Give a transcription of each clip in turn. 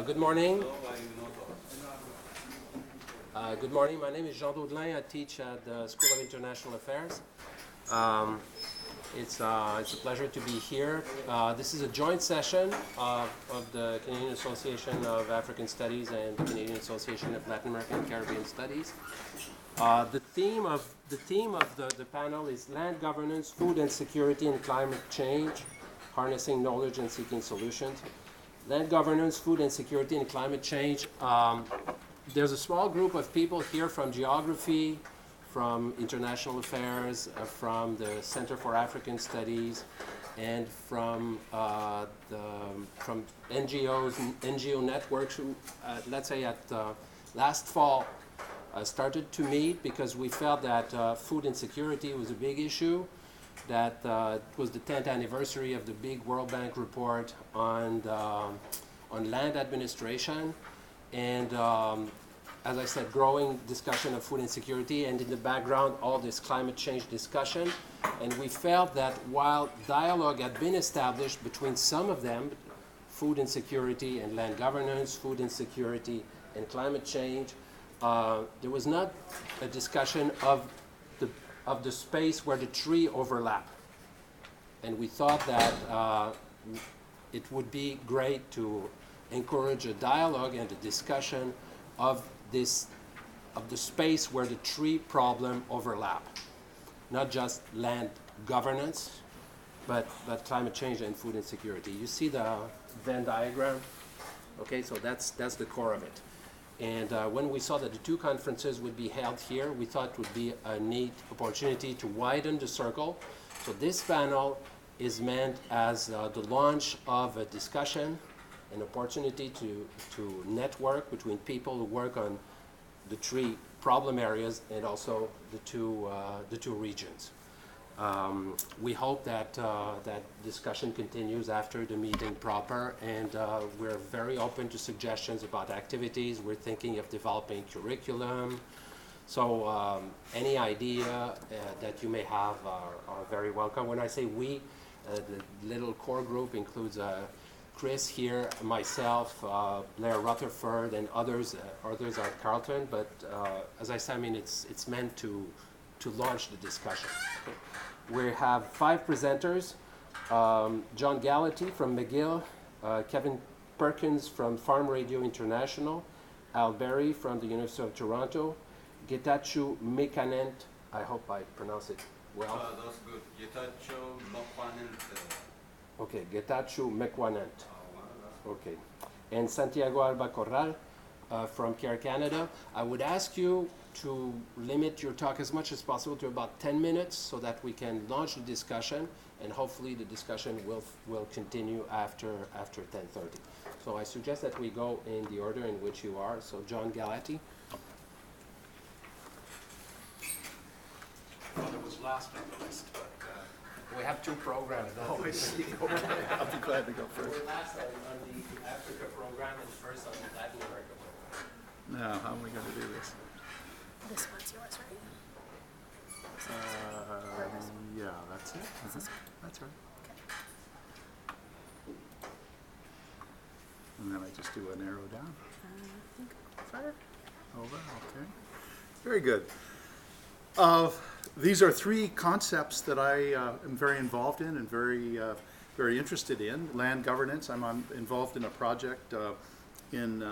Good morning. Good morning. My name is Jean Daudelin. I teach at the School of International Affairs. It's a pleasure to be here. This is a joint session of the Canadian Association of African Studies and the Canadian Association of Latin American and Caribbean Studies. The theme of the panel is land governance, food insecurity, and climate change, harnessing knowledge and seeking solutions. Land governance, food insecurity, and climate change. There's a small group of people here from geography, from international affairs, from the Center for African Studies, and from NGOs, NGO networks who, let's say last fall, started to meet because we felt that food insecurity was a big issue, that it was the 10th anniversary of the big World Bank report on land administration, and as I said, growing discussion of food insecurity, and in the background, all this climate change discussion. And we felt that while dialogue had been established between some of them, food insecurity and land governance, food insecurity and climate change, there was not a discussion of the space where the three overlap. And we thought that it would be great to encourage a dialogue and a discussion of the space where the three problems overlap. Not just land governance, but climate change and food insecurity. You see the Venn diagram? Okay, so that's the core of it. And when we saw that the two conferences would be held here, we thought it would be a neat opportunity to widen the circle. So this panel is meant as the launch of a discussion, an opportunity to network between people who work on the three problem areas and also the two regions. We hope that that discussion continues after the meeting proper, and we're very open to suggestions about activities. We're thinking of developing curriculum. So any idea that you may have are very welcome. When I say we, the little core group includes Chris here, myself, Blair Rutherford, and others at Carleton. But as I said, I mean, it's meant to launch the discussion. Okay. We have 5 presenters: John Gallaty from McGill, Kevin Perkins from Farm Radio International, Al Berry from the University of Toronto, Getachew Mekanent, I hope I pronounce it well. That's good. Getachew Mekanent. Okay, Getachew Mekanent. Okay. And Santiago Alba Corral from CARE Canada. I would ask you to limit your talk as much as possible to about 10 minutes so that we can launch the discussion, and hopefully the discussion will continue after 10:30. So I suggest that we go in the order in which you are. So John Gallaty. Well, it was last on the list, but We have 2 programs. I see. Okay, I'll be glad to go first. We're last on the Africa program and first on the Latin America program. Now, how am I going to do this? This one's yours, right? Yeah, that's it. That's right. And then I just do an arrow down. Over. Over, okay. Very good. These are 3 concepts that I am very involved in and very interested in. Land governance. I'm involved in a project in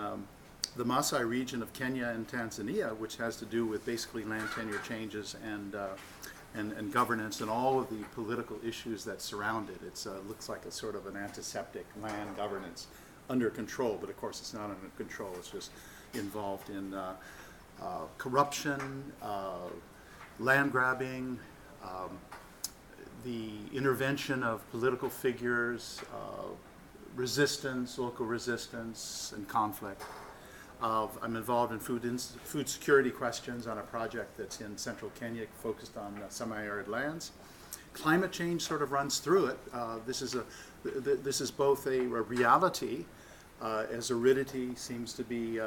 the Maasai region of Kenya and Tanzania, which has to do with basically land tenure changes and governance and all of the political issues that surround it. It looks like a sort of an antiseptic land governance under control, but of course it's not under control. It's just involved in corruption, land grabbing, the intervention of political figures, resistance, local resistance, and conflict. I'm involved in food security questions on a project that's in central Kenya focused on semi-arid lands. Climate change sort of runs through it. This is both a reality as aridity seems to be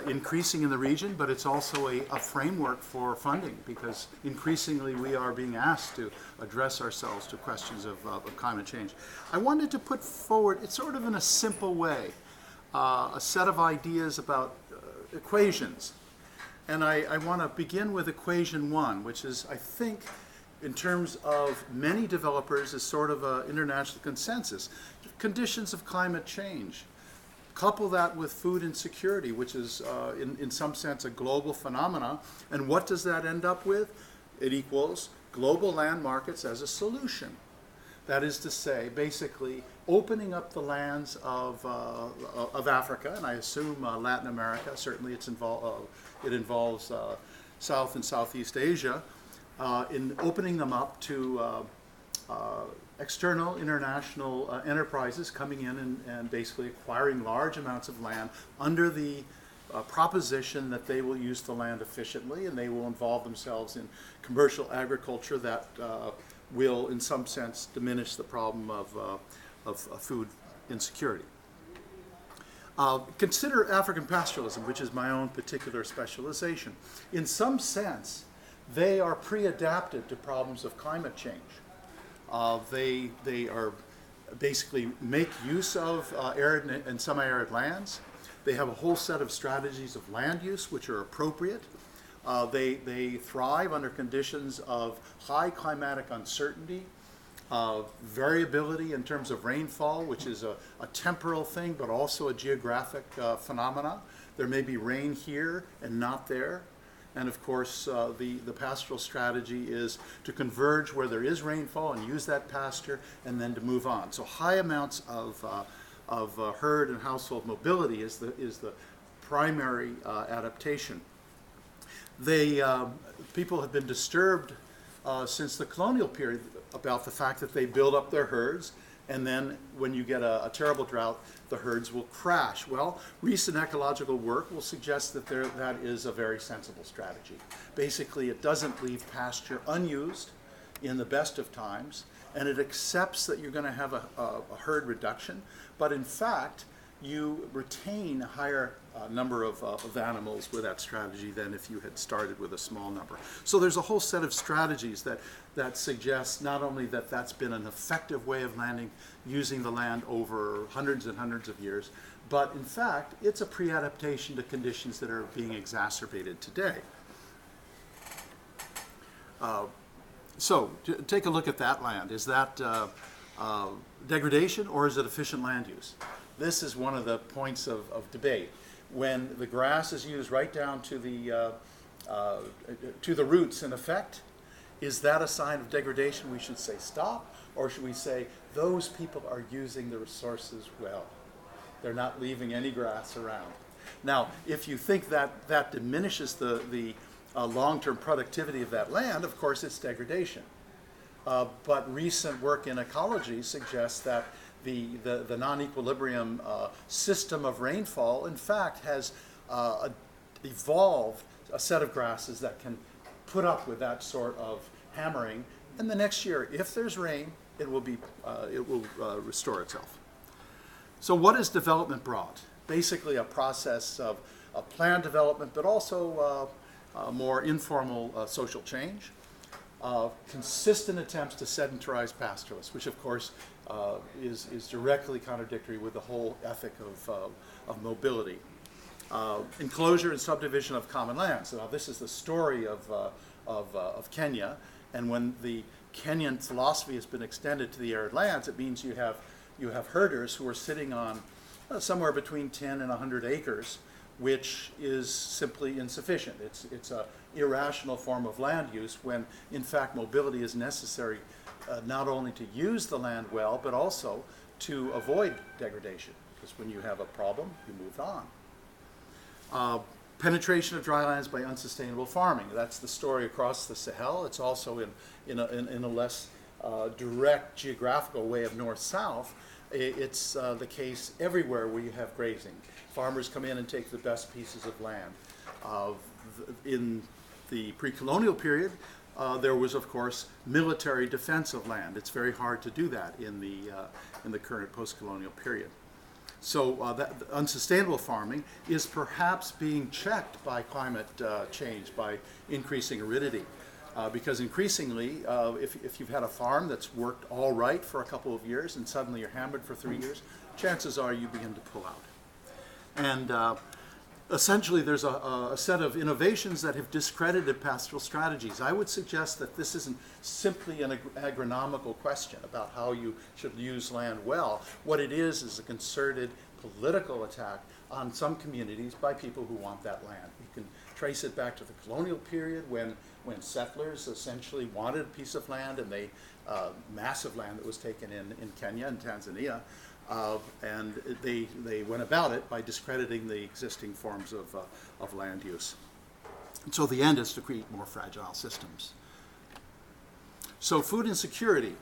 increasing in the region, but it's also a framework for funding, because increasingly we are being asked to address ourselves to questions of climate change. I wanted to put forward, it's sort of in a simple way, a set of ideas about equations. And I want to begin with equation 1, which is, I think, in terms of many developers, is sort of an international consensus. Conditions of climate change. Couple that with food insecurity, which is in some sense a global phenomena. And what does that end up with? It equals global land markets as a solution. That is to say, basically opening up the lands of Africa, and I assume Latin America. Certainly it involves South and Southeast Asia, in opening them up to external international enterprises coming in and basically acquiring large amounts of land under the proposition that they will use the land efficiently and they will involve themselves in commercial agriculture that will, in some sense, diminish the problem of food insecurity. Consider African pastoralism, which is my own particular specialization. In some sense, they are pre-adapted to problems of climate change. They are basically make use of arid and semi-arid lands. They have a whole set of strategies of land use which are appropriate. They thrive under conditions of high climatic uncertainty, variability in terms of rainfall, which is a temporal thing but also a geographic phenomena. There may be rain here and not there. And of course, the pastoral strategy is to converge where there is rainfall and use that pasture and then to move on. So high amounts of herd and household mobility is the primary adaptation. People have been disturbed since the colonial period about the fact that they build up their herds, and then when you get a terrible drought, the herds will crash. Well, recent ecological work will suggest that that is a very sensible strategy. Basically, it doesn't leave pasture unused in the best of times, and it accepts that you're going to have a herd reduction, but in fact, you retain a higher number of animals with that strategy than if you had started with a small number. So there's a whole set of strategies that suggest not only that that's been an effective way of using the land over hundreds and hundreds of years, but in fact, it's a pre-adaptation to conditions that are being exacerbated today. So take a look at that land. Is that degradation or is it efficient land use? This is one of the points of debate. When the grass is used right down to the roots, in effect, is that a sign of degradation? We should say stop, or should we say those people are using the resources well? They're not leaving any grass around. Now, if you think that diminishes the long-term productivity of that land, of course it's degradation. But recent work in ecology suggests that the non-equilibrium system of rainfall, in fact, has evolved a set of grasses that can put up with that sort of hammering. And the next year, if there's rain, it will restore itself. So what is development brought? Basically a process of planned development, but also more informal social change. Consistent attempts to sedentarize pastoralists, which of course is directly contradictory with the whole ethic of mobility. Enclosure and subdivision of common lands. Now this is the story of Kenya, and when the Kenyan philosophy has been extended to the arid lands, it means you have herders who are sitting on somewhere between 10 and 100 acres, which is simply insufficient. It's an irrational form of land use when, in fact, mobility is necessary not only to use the land well, but also to avoid degradation. Because when you have a problem, you move on. Penetration of dry lands by unsustainable farming. That's the story across the Sahel. It's also in a less direct geographical way of north-south. It's the case everywhere where you have grazing. Farmers come in and take the best pieces of land. In the pre-colonial period, there was, of course, military defense of land. It's very hard to do that in the current post-colonial period. So that unsustainable farming is perhaps being checked by climate change, by increasing aridity. Because increasingly, if you've had a farm that's worked all right for a couple of years and suddenly you're hammered for 3 years, chances are you begin to pull out. And essentially, there's a set of innovations that have discredited pastoral strategies. I would suggest that this isn't simply an agronomical question about how you should use land well. What it is a concerted political attack on some communities by people who want that land. You can trace it back to the colonial period when settlers essentially wanted a piece of land, and massive land that was taken in Kenya and Tanzania. And they went about it by discrediting the existing forms of land use. And so the end is to create more fragile systems. So food insecurity.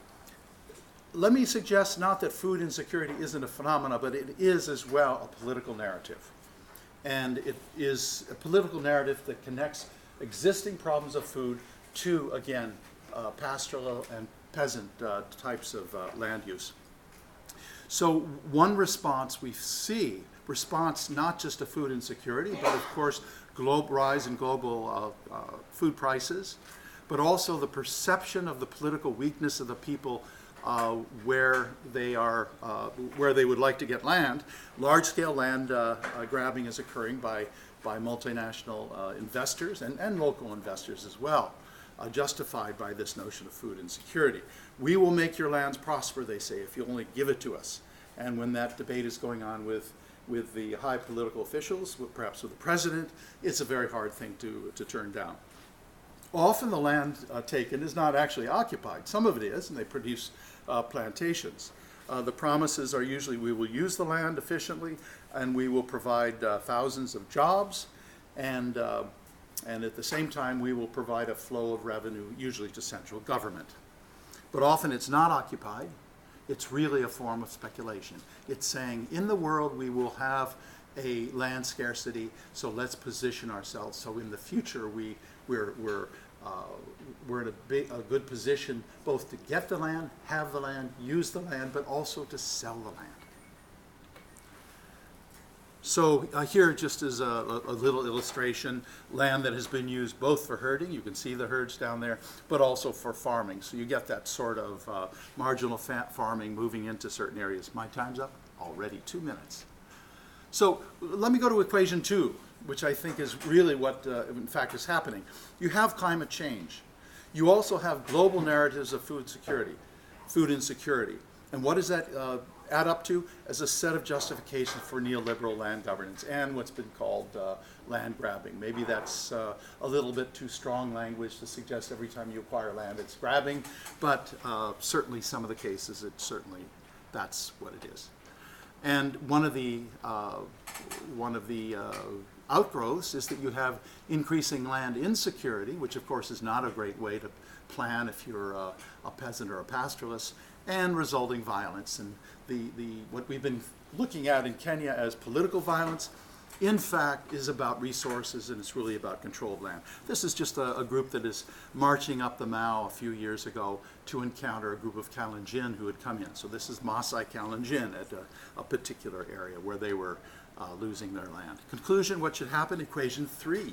Let me suggest not that food insecurity isn't a phenomenon, but it is as well a political narrative. And it is a political narrative that connects existing problems of food to, again, pastoral and peasant types of land use. So one response we see, not just to food insecurity, but of course rise in global food prices, but also the perception of the political weakness of the people where they would like to get land. Large-scale land grabbing is occurring by multinational investors and local investors as well, justified by this notion of food insecurity. We will make your lands prosper, they say, if you only give it to us. And when that debate is going on with the high political officials, perhaps with the president, it's a very hard thing to turn down. Often the land taken is not actually occupied. Some of it is, and they produce plantations. The promises are usually we will use the land efficiently, and we will provide thousands of jobs, and at the same time we will provide a flow of revenue, usually to central government. But often it's not occupied. It's really a form of speculation. It's saying, in the world we will have a land scarcity, so let's position ourselves so in the future we're in a good position both to get the land, have the land, use the land, but also to sell the land. So here just is a little illustration, land that has been used both for herding, you can see the herds down there, but also for farming. So you get that sort of marginal farming moving into certain areas. My time's up? Already 2 minutes. So let me go to equation 2, which I think is really what in fact is happening. You have climate change. You also have global narratives of food insecurity. And what does that add up to? As a set of justifications for neoliberal land governance and what's been called land grabbing. Maybe that's a little bit too strong language to suggest every time you acquire land it's grabbing, but certainly some of the cases that's what it is. And one of the outgrowths is that you have increasing land insecurity, which of course is not a great way to plan if you're a peasant or a pastoralist, and resulting violence. And what we've been looking at in Kenya as political violence, in fact, is about resources, and it's really about control of land. This is just a group that is marching up the Mao a few years ago to encounter a group of Kalenjin who had come in. So this is Maasai Kalenjin at a particular area where they were losing their land. Conclusion, what should happen? Equation 3.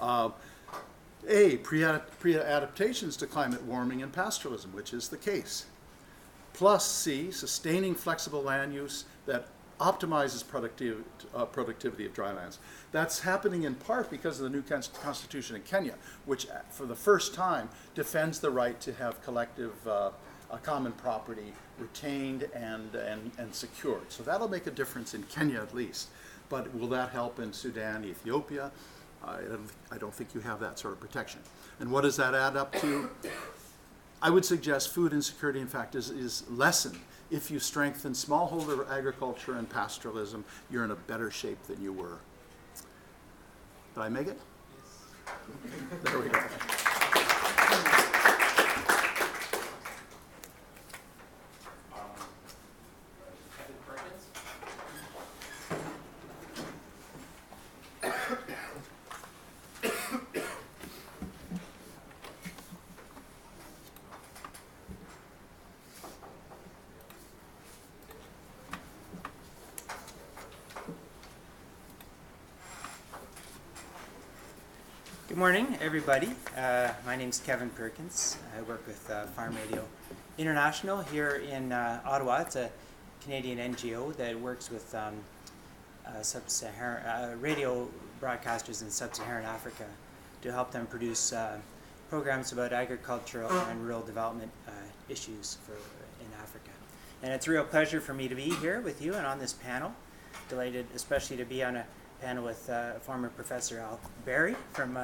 A, pre-adaptations to climate warming and pastoralism, which is the case. Plus C, sustaining flexible land use that optimizes productivity of dry lands. That's happening in part because of the new constitution in Kenya, which for the first time defends the right to have collective common property retained and secured. So that'll make a difference in Kenya at least. But will that help in Sudan, Ethiopia? I don't think you have that sort of protection. And what does that add up to? I would suggest food insecurity, in fact, is lessened. If you strengthen smallholder agriculture and pastoralism, you're in a better shape than you were. Did I make it? Yes. There we go. Good morning, everybody. My name is Kevin Perkins. I work with Farm Radio International here in Ottawa. It's a Canadian NGO that works with radio broadcasters in sub-Saharan Africa to help them produce programs about agricultural and rural development issues in Africa. And it's a real pleasure for me to be here with you and on this panel. Delighted especially to be on a panel with former Professor Al Berry from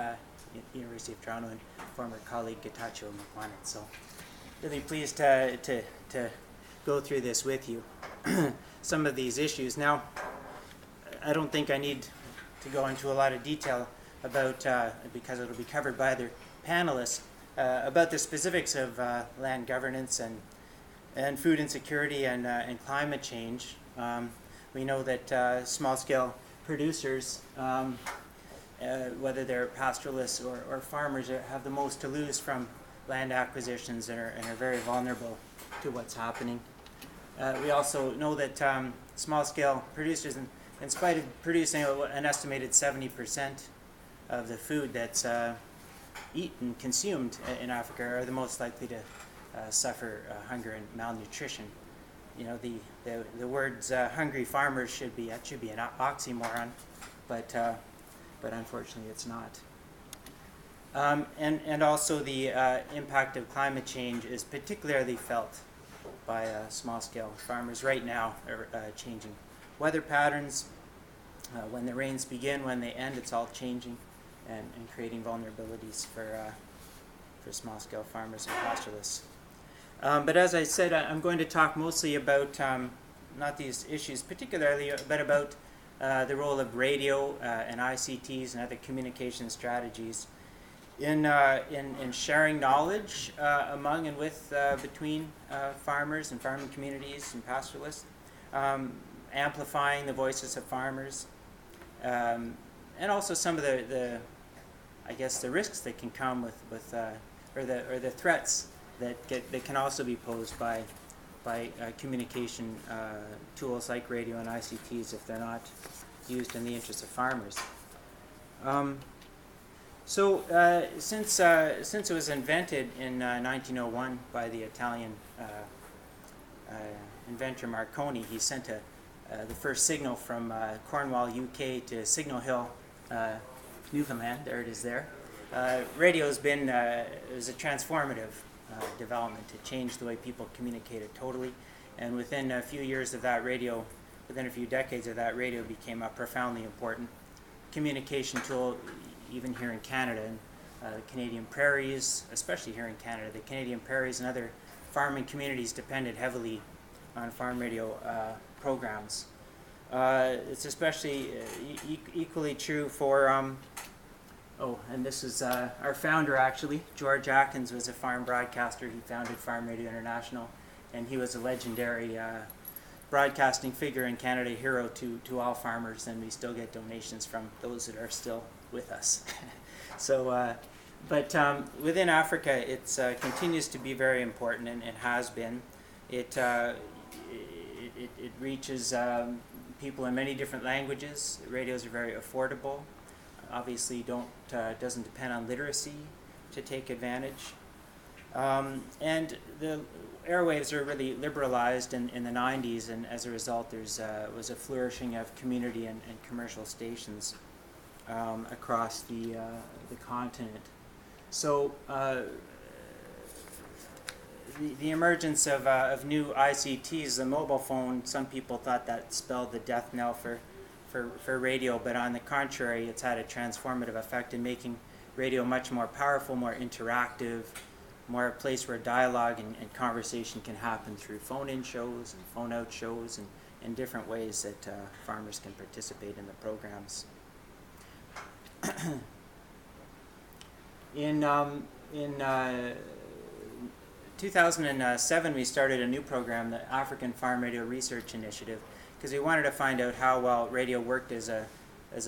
University of Toronto and former colleague Getachew Mokwanet. So really pleased to go through this with you. Some of these issues. Now, I don't think I need to go into a lot of detail about, because it'll be covered by other panelists, about the specifics of land governance and food insecurity and climate change. We know that small-scale producers, whether they're pastoralists or farmers, have the most to lose from land acquisitions and are very vulnerable to what's happening. We also know that small-scale producers, in spite of producing an estimated 70% of the food that's eaten, consumed in Africa, are the most likely to suffer hunger and malnutrition. You know, the words "hungry farmers" should be an oxymoron, but unfortunately it's not. And also the impact of climate change is particularly felt by small-scale farmers right now. Changing weather patterns, when the rains begin, when they end, it's all changing and creating vulnerabilities for small-scale farmers and pastoralists. But as I said, I'm going to talk mostly about not these issues particularly, but about the role of radio and ICTs and other communication strategies in sharing knowledge among and with between farmers and farming communities and pastoralists, amplifying the voices of farmers, and also some of the I guess the risks that can come with or the threats that can also be posed by communication tools like radio and ICTs if they're not used in the interest of farmers. Since it was invented in 1901 by the Italian inventor Marconi, he sent the first signal from Cornwall, UK to Signal Hill, Newfoundland. There it is there. Radio has been is a transformative development to change the way people communicated totally. And within a few years of that radio, within a few decades of that, radio became a profoundly important communication tool, even here in Canada. And the Canadian prairies, especially here in Canada, the Canadian prairies and other farming communities depended heavily on farm radio programs. It's especially equally true for, and this is our founder actually. George Atkins was a farm broadcaster. He founded Farm Radio International, and he was a legendary broadcasting figure in Canada, hero to all farmers, and we still get donations from those that are still with us. So, but within Africa, it continues to be very important, and it has been. It reaches people in many different languages. Radios are very affordable. Obviously, doesn't depend on literacy to take advantage. And the airwaves are really liberalized in the 90s, and as a result, was a flourishing of community and commercial stations across the continent. So the emergence of new ICTs, the mobile phone, some people thought that spelled the death knell for radio, but on the contrary, it's had a transformative effect in making radio much more powerful, more interactive, more a place where dialogue and conversation can happen through phone-in shows and phone-out shows and different ways that farmers can participate in the programs. In 2007, we started a new program, the African Farm Radio Research Initiative, because we wanted to find out how well radio worked as a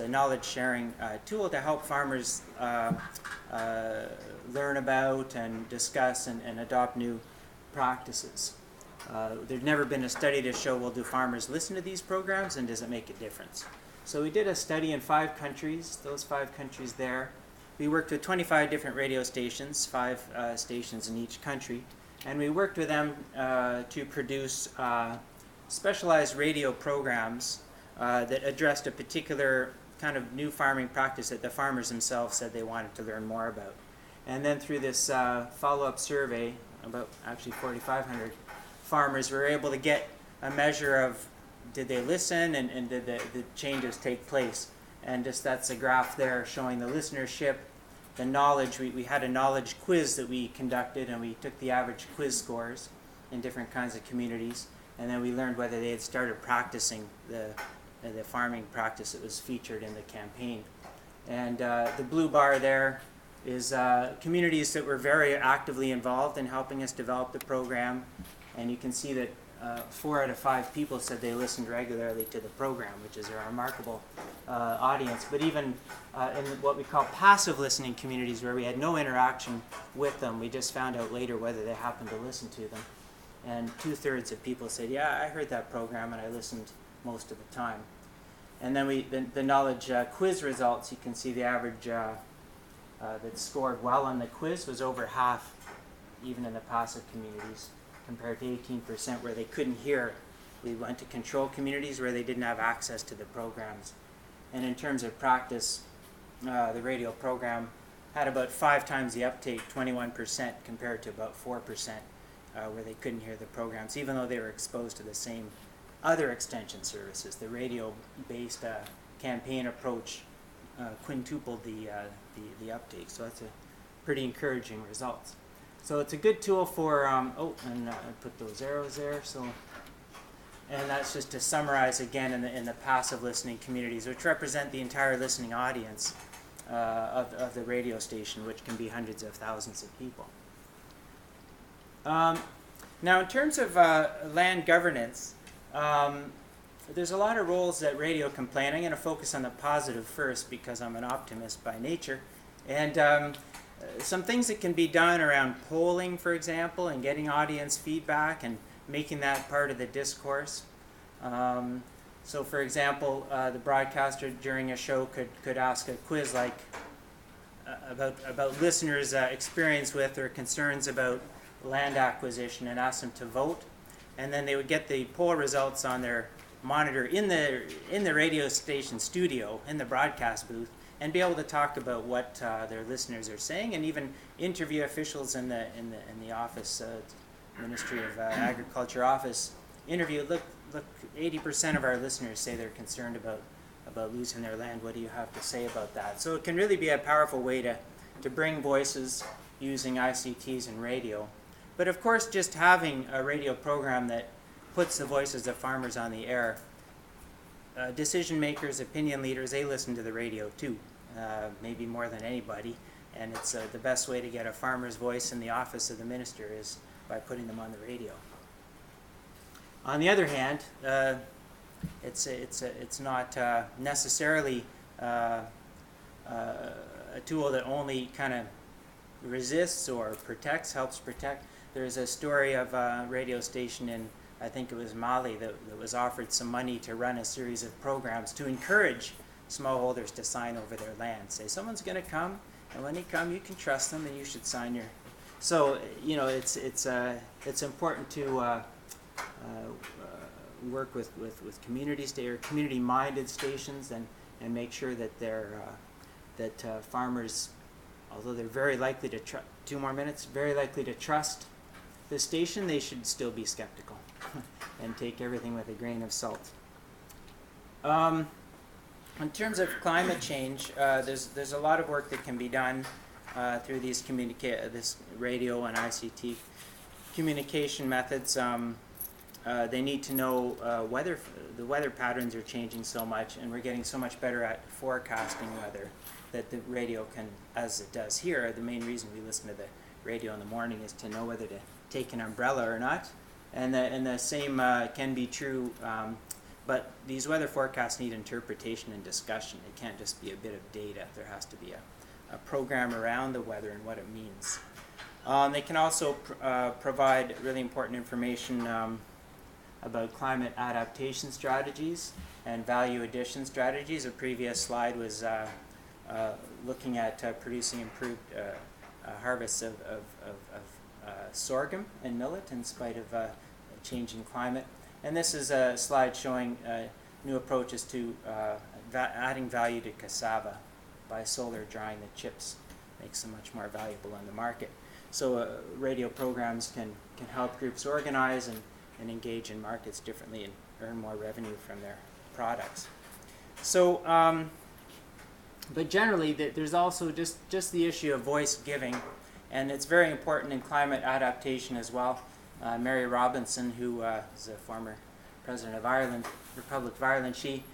knowledge-sharing tool to help farmers learn about and discuss and adopt new practices. There'd never been a study to show, well, do farmers listen to these programs and does it make a difference? So we did a study in 5 countries, those 5 countries there. We worked with 25 different radio stations, 5 stations in each country, and we worked with them to produce specialized radio programs that addressed a particular kind of new farming practice that the farmers themselves said they wanted to learn more about. And then through this follow-up survey, about actually 4,500 farmers, were able to get a measure of did they listen and did the changes take place. And just that's a graph there showing the listenership, the knowledge. We had a knowledge quiz that we conducted, and we took the average quiz scores in different kinds of communities, and then we learned whether they had started practicing the farming practice that was featured in the campaign. And the blue bar there is communities that were very actively involved in helping us develop the program, and you can see that 4 out of 5 people said they listened regularly to the program, which is a remarkable audience. But even in what we call passive listening communities, where we had no interaction with them, we just found out later whether they happened to listen to them. And 2/3 of people said, yeah, I heard that program and I listened most of the time. And then the knowledge quiz results, you can see the average that scored well on the quiz was over half, even in the passive communities, compared to 18% where they couldn't hear. We went to control communities where they didn't have access to the programs. And in terms of practice, the radio program had about 5 times the uptake, 21%, compared to about 4% where they couldn't hear the programs, even though they were exposed to the same other extension services. The radio-based campaign approach quintupled the uptake, so that's a pretty encouraging result. So it's a good tool for, I put those arrows there, so, and that's just to summarize again in the passive listening communities, which represent the entire listening audience of the radio station, which can be hundreds of thousands of people. Now in terms of land governance, there's a lot of roles that radio can play, and I'm going to focus on the positive first because I'm an optimist by nature. And some things that can be done around polling, for example, and getting audience feedback and making that part of the discourse. So for example, the broadcaster during a show could ask a quiz like about listeners' experience with or concerns about land acquisition and ask them to vote. And then they would get the poll results on their monitor in the radio station studio, in the broadcast booth, and be able to talk about what their listeners are saying, and even interview officials in the office, Ministry of Agriculture office. Interview. Look, 80% of our listeners say they're concerned about losing their land. What do you have to say about that? So it can really be a powerful way to bring voices using ICTs and radio. But of course, just having a radio program that puts the voices of farmers on the air, decision makers, opinion leaders, they listen to the radio too, maybe more than anybody. And it's the best way to get a farmer's voice in the office of the minister is by putting them on the radio. On the other hand, it's not necessarily a tool that only kind of resists or protects, helps protect. There's a story of a radio station in, I think it was Mali, that was offered some money to run a series of programs to encourage smallholders to sign over their land. Say, someone's going to come, and when they come, you can trust them, and you should sign your. So you know, it's important to work with communities, or community-minded stations, and make sure that they're farmers, although they're very likely to very likely to trust the station, they should still be skeptical and take everything with a grain of salt. In terms of climate change, there's a lot of work that can be done through these this radio and ICT communication methods. They need to know the weather patterns are changing so much, and we're getting so much better at forecasting weather that the radio can, as it does here. The main reason we listen to the radio in the morning is to know whether to take an umbrella or not, and the same can be true. But these weather forecasts need interpretation and discussion. It can't just be a bit of data. There has to be a program around the weather and what it means. They can also provide really important information about climate adaptation strategies and value addition strategies. A previous slide was looking at producing improved harvests of sorghum and millet in spite of changing climate. And this is a slide showing new approaches to adding value to cassava by solar drying the chips makes them much more valuable in the market. So radio programs can help groups organize and engage in markets differently and earn more revenue from their products. So, but generally, there's also just the issue of voice giving, and it's very important in climate adaptation as well. Mary Robinson, who is a former president of Ireland, Republic of Ireland, she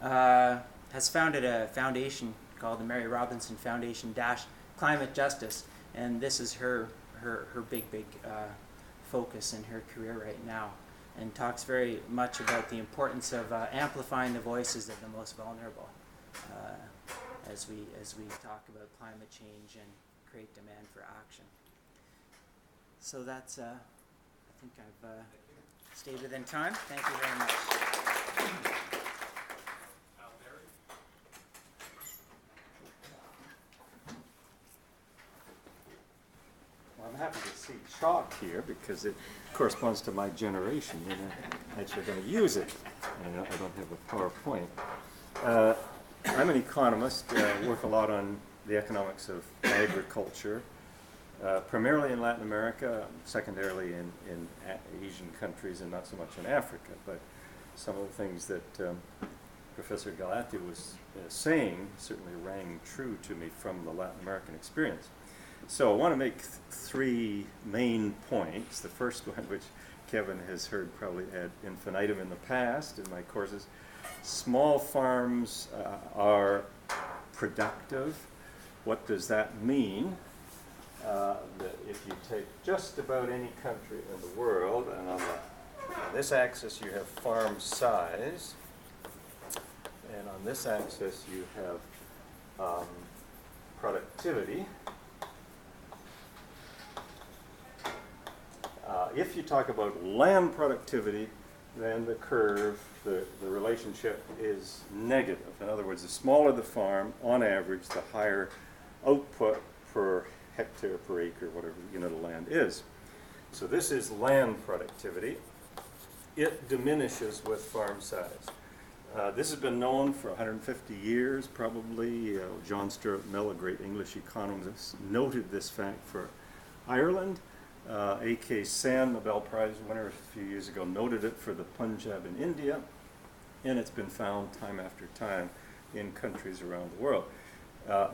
has founded a foundation called the Mary Robinson Foundation Climate Justice, and this is her big focus in her career right now, and talks very much about the importance of amplifying the voices of the most vulnerable as we talk about climate change and create demand for action. So that's I think I've stayed within time. Thank you very much. Well, I'm happy to see chalk here because it corresponds to my generation, and I'm actually going to use it. And I don't have a PowerPoint. I'm an economist, work a lot on the economics of agriculture, primarily in Latin America, secondarily in Asian countries, and not so much in Africa. But some of the things that Professor Galati was saying certainly rang true to me from the Latin American experience. So I want to make three main points. The first one, which Kevin has heard probably ad infinitum in the past in my courses, small farms are productive. What does that mean? That if you take just about any country in the world, and on this axis you have farm size, and on this axis you have productivity. If you talk about land productivity, then the curve, the relationship is negative. In other words, the smaller the farm, on average, the higher output per hectare per acre, whatever the unit of land is. So this is land productivity. It diminishes with farm size. This has been known for 150 years, probably. John Stuart Mill, a great English economist, noted this fact for Ireland. A.K. Sen, Nobel Prize winner a few years ago, noted it for the Punjab in India, and it's been found time after time in countries around the world.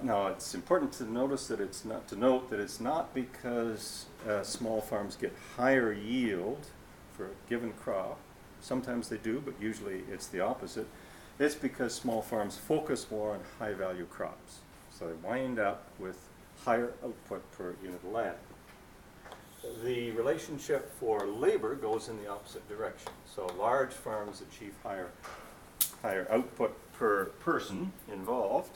Now, it's important to note that it's not because small farms get higher yield for a given crop. Sometimes they do, but usually it's the opposite. It's because small farms focus more on high-value crops, so they wind up with higher output per unit of land. The relationship for labor goes in the opposite direction. So large farms achieve higher output per person involved.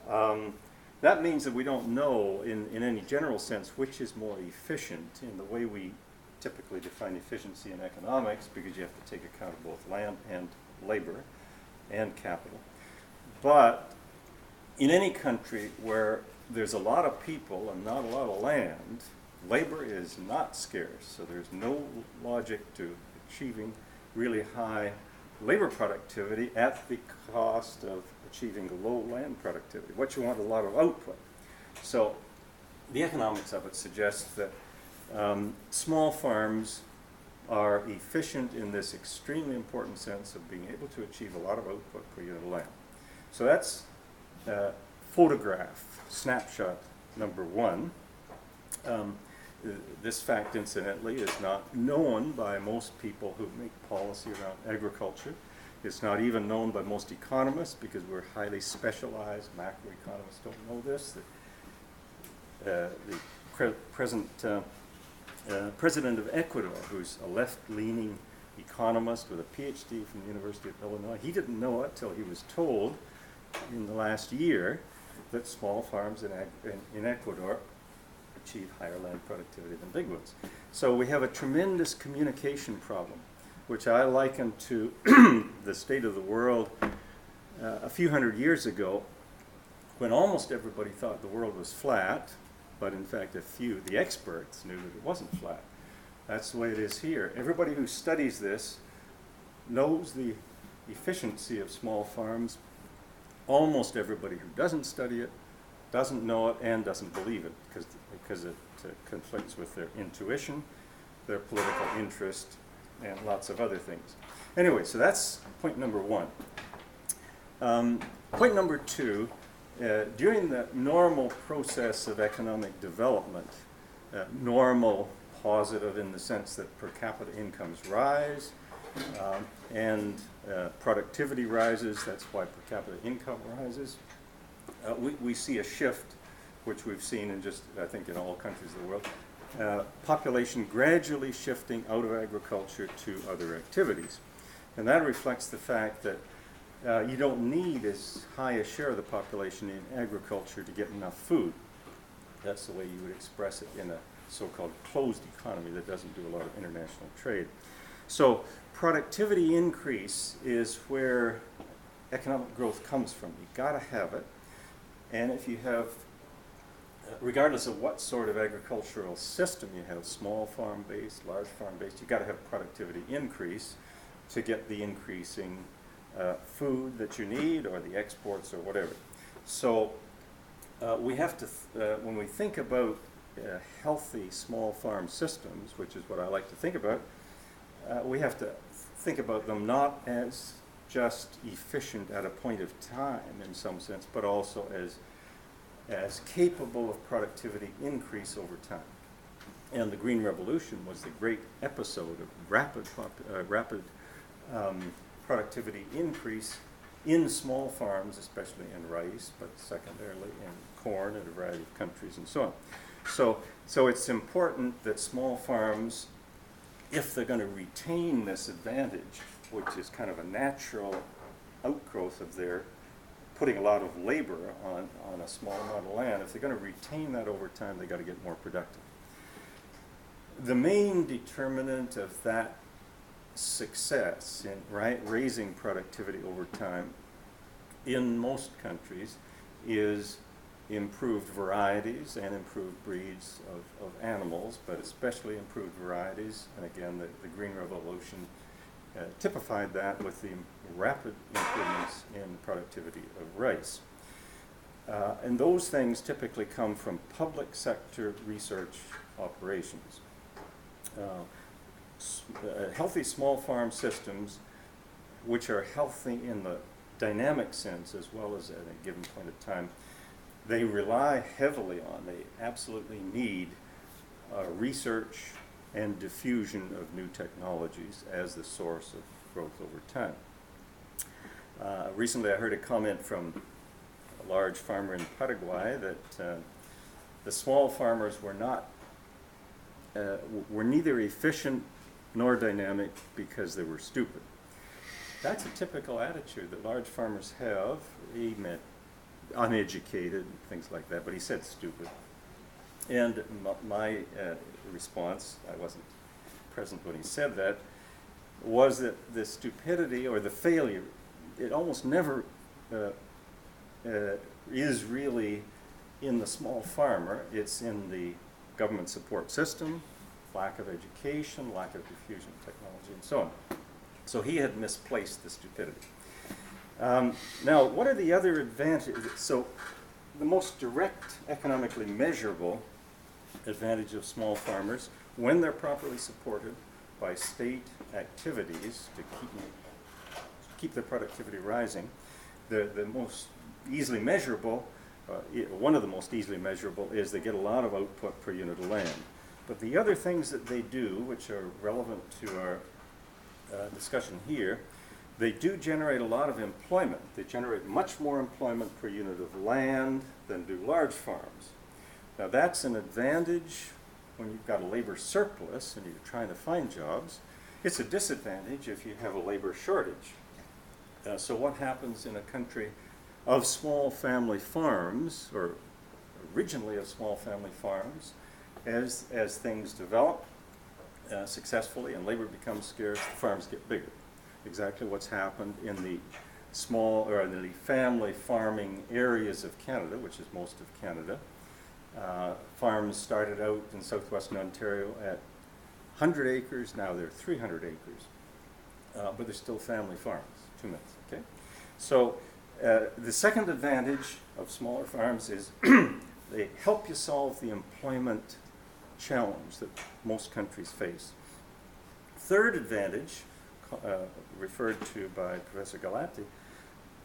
That means that we don't know in any general sense which is more efficient in the way we typically define efficiency in economics, because you have to take account of both land and labor and capital. But in any country where there's a lot of people and not a lot of land, labor is not scarce, so there's no logic to achieving really high labor productivity at the cost of achieving low land productivity. What you want is a lot of output. So the economics of it suggests that small farms are efficient in this extremely important sense of being able to achieve a lot of output per unit of land. So that's photograph, snapshot number one. This fact, incidentally, is not known by most people who make policy around agriculture. It's not even known by most economists because we're highly specialized. Macroeconomists don't know this. The present president of Ecuador, who's a left-leaning economist with a PhD from the University of Illinois, he didn't know it till he was told in the last year that small farms in Ecuador achieve higher land productivity than big ones. So we have a tremendous communication problem, which I liken to the state of the world a few hundred years ago, when almost everybody thought the world was flat, but in fact the experts knew that it wasn't flat. That's the way it is here. Everybody who studies this knows the efficiency of small farms, almost everybody who doesn't study it doesn't know it and doesn't believe it because it conflicts with their intuition, their political interest, and lots of other things. Anyway, so that's point number one. Point number two, during the normal process of economic development, normal, positive in the sense that per capita incomes rise and productivity rises, that's why per capita income rises. We see a shift, which we've seen in just, I think, in all countries of the world, population gradually shifting out of agriculture to other activities. And that reflects the fact that you don't need as high a share of the population in agriculture to get enough food. That's the way you would express it in a so-called closed economy that doesn't do a lot of international trade. So productivity increase is where economic growth comes from. You gotta have it. And if you have, regardless of what sort of agricultural system you have, small farm-based, large farm-based, you gotta have productivity increase to get the increasing food that you need or the exports or whatever. So we have to, when we think about healthy small farm systems, which is what I like to think about, we have to think about them not as just efficient at a point of time in some sense, but also as capable of productivity increase over time. And the Green Revolution was the great episode of rapid productivity increase in small farms, especially in rice, but secondarily in corn in a variety of countries and so on. So it's important that small farms, if they're going to retain this advantage, which is kind of a natural outgrowth of their putting a lot of labor on a small amount of land, if they're going to retain that over time, they've got to get more productive. The main determinant of that success in raising productivity over time in most countries is improved varieties and improved breeds of animals, but especially improved varieties. And again, the Green Revolution typified that with the rapid improvements in productivity of rice. And those things typically come from public sector research operations. Healthy small farm systems, which are healthy in the dynamic sense as well as at a given point of time, they rely heavily on, they absolutely need research and diffusion of new technologies as the source of growth over time. Recently I heard a comment from a large farmer in Paraguay that the small farmers were neither efficient nor dynamic because they were stupid. That's a typical attitude that large farmers have. He meant uneducated, things like that, but he said stupid. And my response, I wasn't present when he said that, was that the stupidity or the failure, it almost never is really in the small farmer. It's in the government support system, lack of education, lack of diffusion of technology, and so on. So he had misplaced the stupidity. Now, what are the other advantages? So the most direct, economically measurable advantage of small farmers, when they're properly supported by state activities to keep their productivity rising, the most easily measurable, one of the most easily measurable is they get a lot of output per unit of land. But the other things that they do, which are relevant to our discussion here, they do generate a lot of employment. They generate much more employment per unit of land than do large farms. Now that's an advantage when you've got a labor surplus and you're trying to find jobs. It's a disadvantage if you have a labor shortage. So what happens in a country of small family farms, or originally of small family farms, as things develop successfully and labor becomes scarce, the farms get bigger. Exactly what's happened in the small or in the family farming areas of Canada, which is most of Canada. Farms started out in southwestern Ontario at 100 acres, now they're 300 acres. But they're still family farms. 2 minutes, okay? So the second advantage of smaller farms is they help you solve the employment challenge that most countries face. Third advantage, referred to by Professor Galati,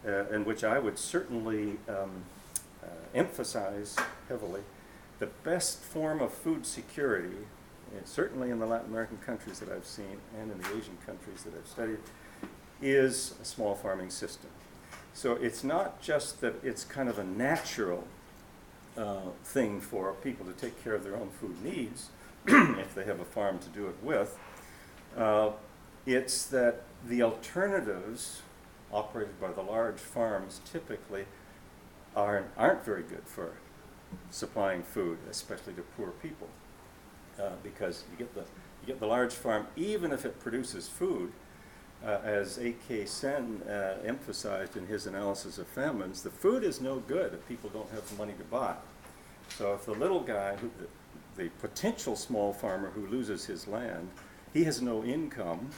and which I would certainly emphasize heavily, the best form of food security, certainly in the Latin American countries that I've seen and in the Asian countries that I've studied, is a small farming system. So it's not just that it's kind of a natural thing for people to take care of their own food needs, if they have a farm to do it with. It's that the alternatives operated by the large farms typically aren't very good for supplying food, especially to poor people, because you get the large farm, even if it produces food, as A.K. Sen emphasized in his analysis of famines, the food is no good if people don't have the money to buy. So if the little guy, the potential small farmer who loses his land, he has no income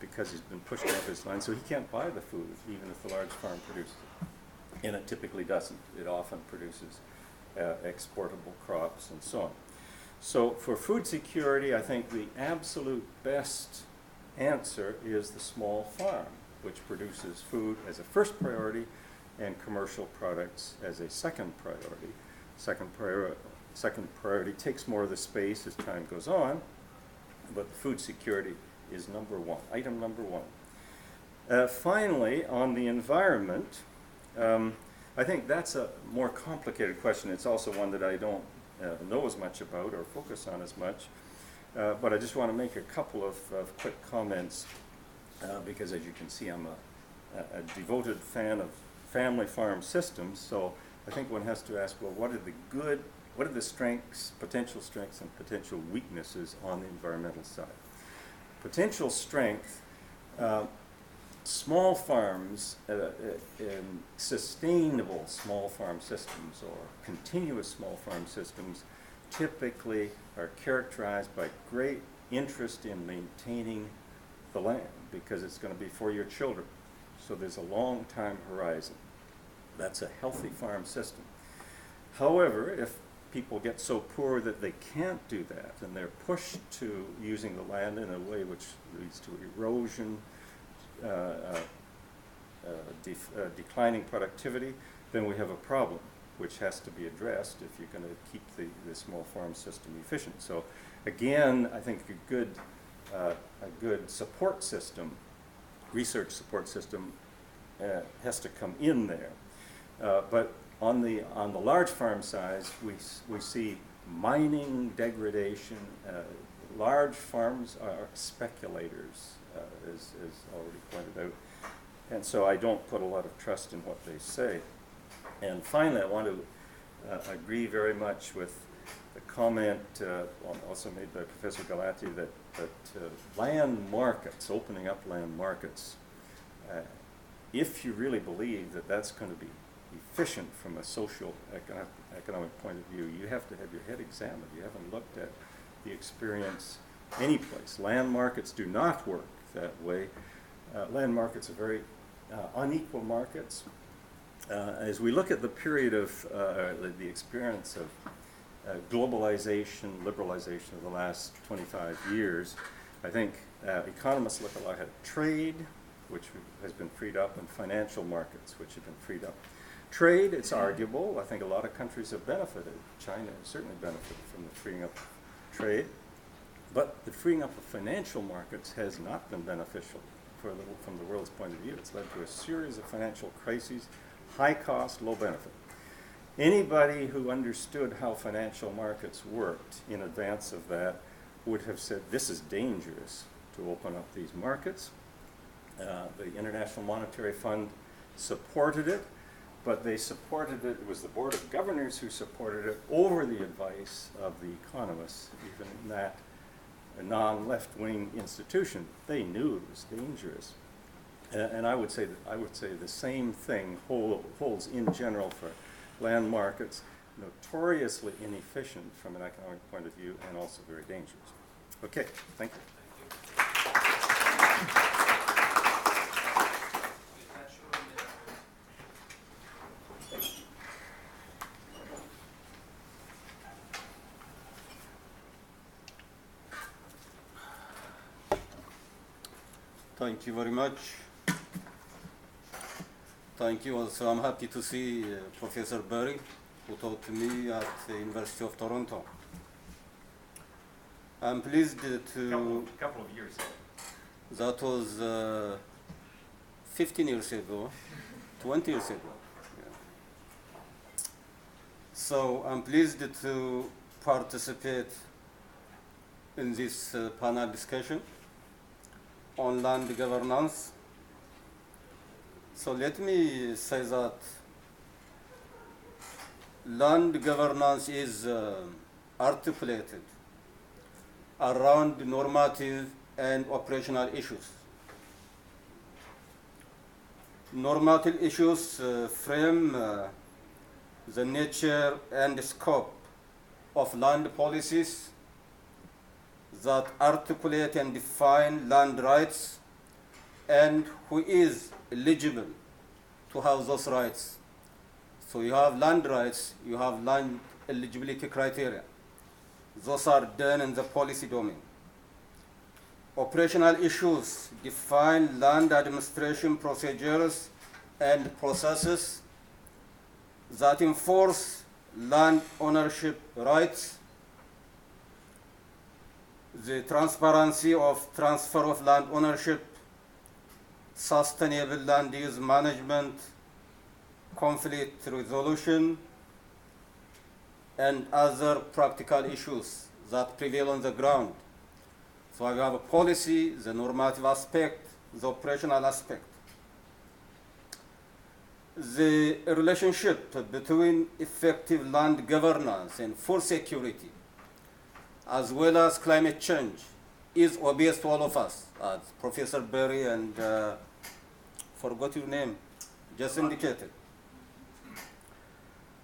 because he's been pushed off his land, so he can't buy the food, even if the large farm produces it. And it typically doesn't. It often produces exportable crops and so on. So for food security, I think the absolute best answer is the small farm, which produces food as a first priority and commercial products as a second priority. Second priority takes more of the space as time goes on, but food security is number one, item number one. Finally, on the environment, I think that's a more complicated question. It's also one that I don't know as much about or focus on as much. But I just want to make a couple of quick comments because, as you can see, I'm a devoted fan of family farm systems. So I think one has to ask, well, what are the strengths, potential strengths, and potential weaknesses on the environmental side? Potential strength, small farms, sustainable small farm systems or continuous small farm systems typically are characterized by great interest in maintaining the land because it's going to be for your children. So there's a long time horizon. That's a healthy farm system. However, if people get so poor that they can't do that and they're pushed to using the land in a way which leads to erosion, declining productivity, then we have a problem which has to be addressed if you're going to keep the small farm system efficient. So again, I think a good support system, research support system, has to come in there. But on the large farm size, we see mining degradation. Large farms are speculators, as already pointed out. And so I don't put a lot of trust in what they say. And finally, I want to agree very much with the comment also made by Professor Galati that land markets, opening up land markets, if you really believe that that's going to be efficient from a social economic point of view, you have to have your head examined. You haven't looked at the experience any place. Land markets do not work that way. Land markets are very unequal markets. As we look at the period of the experience of globalization, liberalization of the last 25 years, I think economists look a lot at trade, which has been freed up, and financial markets, which have been freed up. Trade, it's arguable. I think a lot of countries have benefited. China has certainly benefited from the freeing up of trade. But the freeing up of financial markets has not been beneficial from the world's point of view. It's led to a series of financial crises, high cost, low benefit. Anybody who understood how financial markets worked in advance of that would have said, this is dangerous to open up these markets. The International Monetary Fund supported it, but they supported it, it was the Board of Governors who supported it over the advice of the economists, even in that a non-left-wing institution. They knew it was dangerous. And I would say the same thing holds in general for land markets, notoriously inefficient from an economic point of view and also very dangerous. Okay, thank you. Thank you very much. Thank you. Also, I'm happy to see Professor Berry, who taught me at the University of Toronto. I'm pleased to... Couple of years ago. That was 15 years ago, 20 years ago. Yeah. So I'm pleased to participate in this panel discussion on land governance. So let me say that land governance is articulated around normative and operational issues. Normative issues frame the nature and scope of land policies that articulate and define land rights and who is eligible to have those rights. So you have land rights, you have land eligibility criteria. Those are done in the policy domain. Operational issues define land administration procedures and processes that enforce land ownership rights, the transparency of transfer of land ownership, sustainable land use management, conflict resolution, and other practical issues that prevail on the ground. So I have a policy, the normative aspect, the operational aspect. The relationship between effective land governance and food security, as well as climate change, is obvious to all of us, as Professor Berry and forgot your name, just indicated.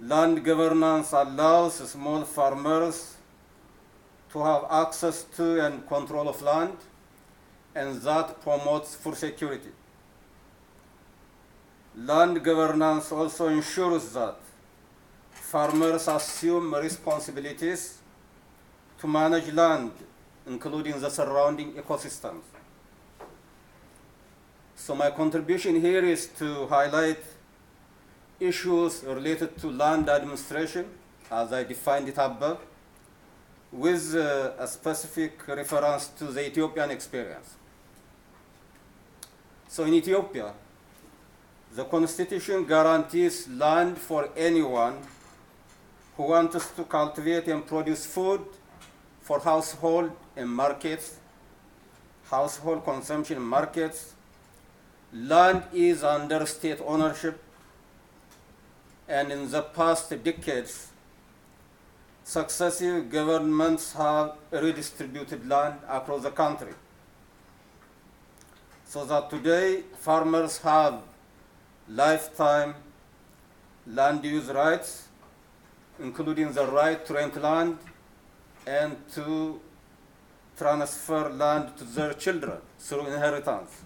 Land governance allows small farmers to have access to and control of land, and that promotes food security. Land governance also ensures that farmers assume responsibilities to manage land, including the surrounding ecosystems. So my contribution here is to highlight issues related to land administration, as I defined it above, with a specific reference to the Ethiopian experience. So in Ethiopia, the constitution guarantees land for anyone who wants to cultivate and produce food for household and markets, household consumption and markets. Land is under state ownership, and in the past decades, successive governments have redistributed land across the country. So that today, farmers have lifetime land use rights, including the right to rent land and to transfer land to their children through inheritance.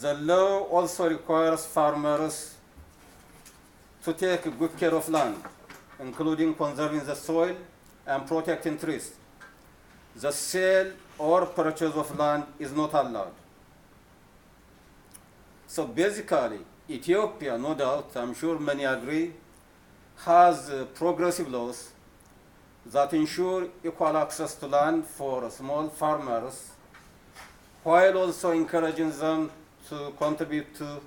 The law also requires farmers to take good care of land, including conserving the soil and protecting trees. The sale or purchase of land is not allowed. So basically, Ethiopia, no doubt, I'm sure many agree, has progressive laws that ensure equal access to land for small farmers, while also encouraging them to contribute to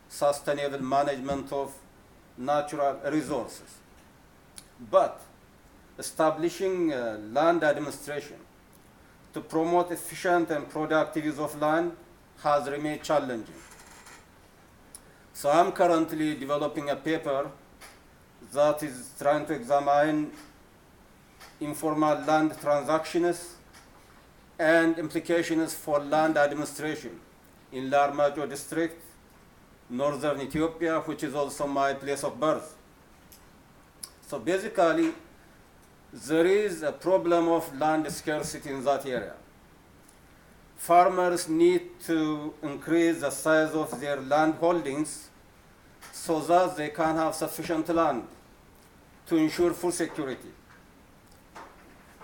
sustainable management of natural resources. But establishing land administration to promote efficient and productive use of land has remained challenging. So I'm currently developing a paper that is trying to examine informal land transactions and implications for land administration in Larmajo district, northern Ethiopia, which is also my place of birth. So basically, there is a problem of land scarcity in that area. Farmers need to increase the size of their land holdings so that they can have sufficient land to ensure food security.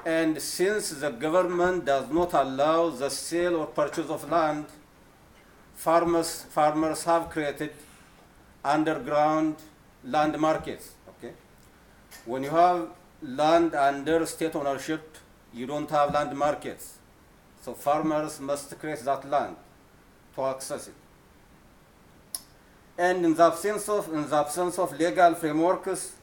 And since the government does not allow the sale or purchase of land, farmers have created underground land markets. Okay? When you have land under state ownership, you don't have land markets. So farmers must create that land to access it. And in the absence of legal frameworks,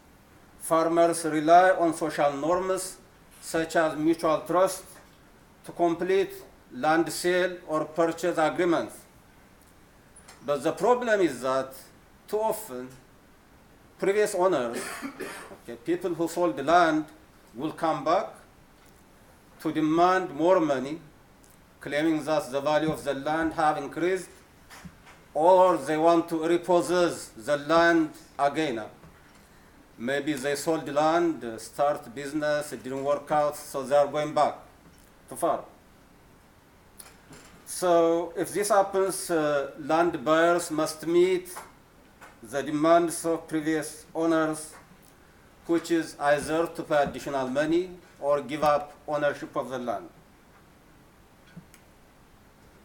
farmers rely on social norms such as mutual trust to complete land sale or purchase agreements. But the problem is that too often previous owners, okay, people who sold the land, will come back to demand more money, claiming that the value of the land have increased, or they want to repossess the land again. Maybe they sold the land, start business, it didn't work out, so they are going back to farm. So if this happens, land buyers must meet the demands of previous owners, which is either to pay additional money or give up ownership of the land.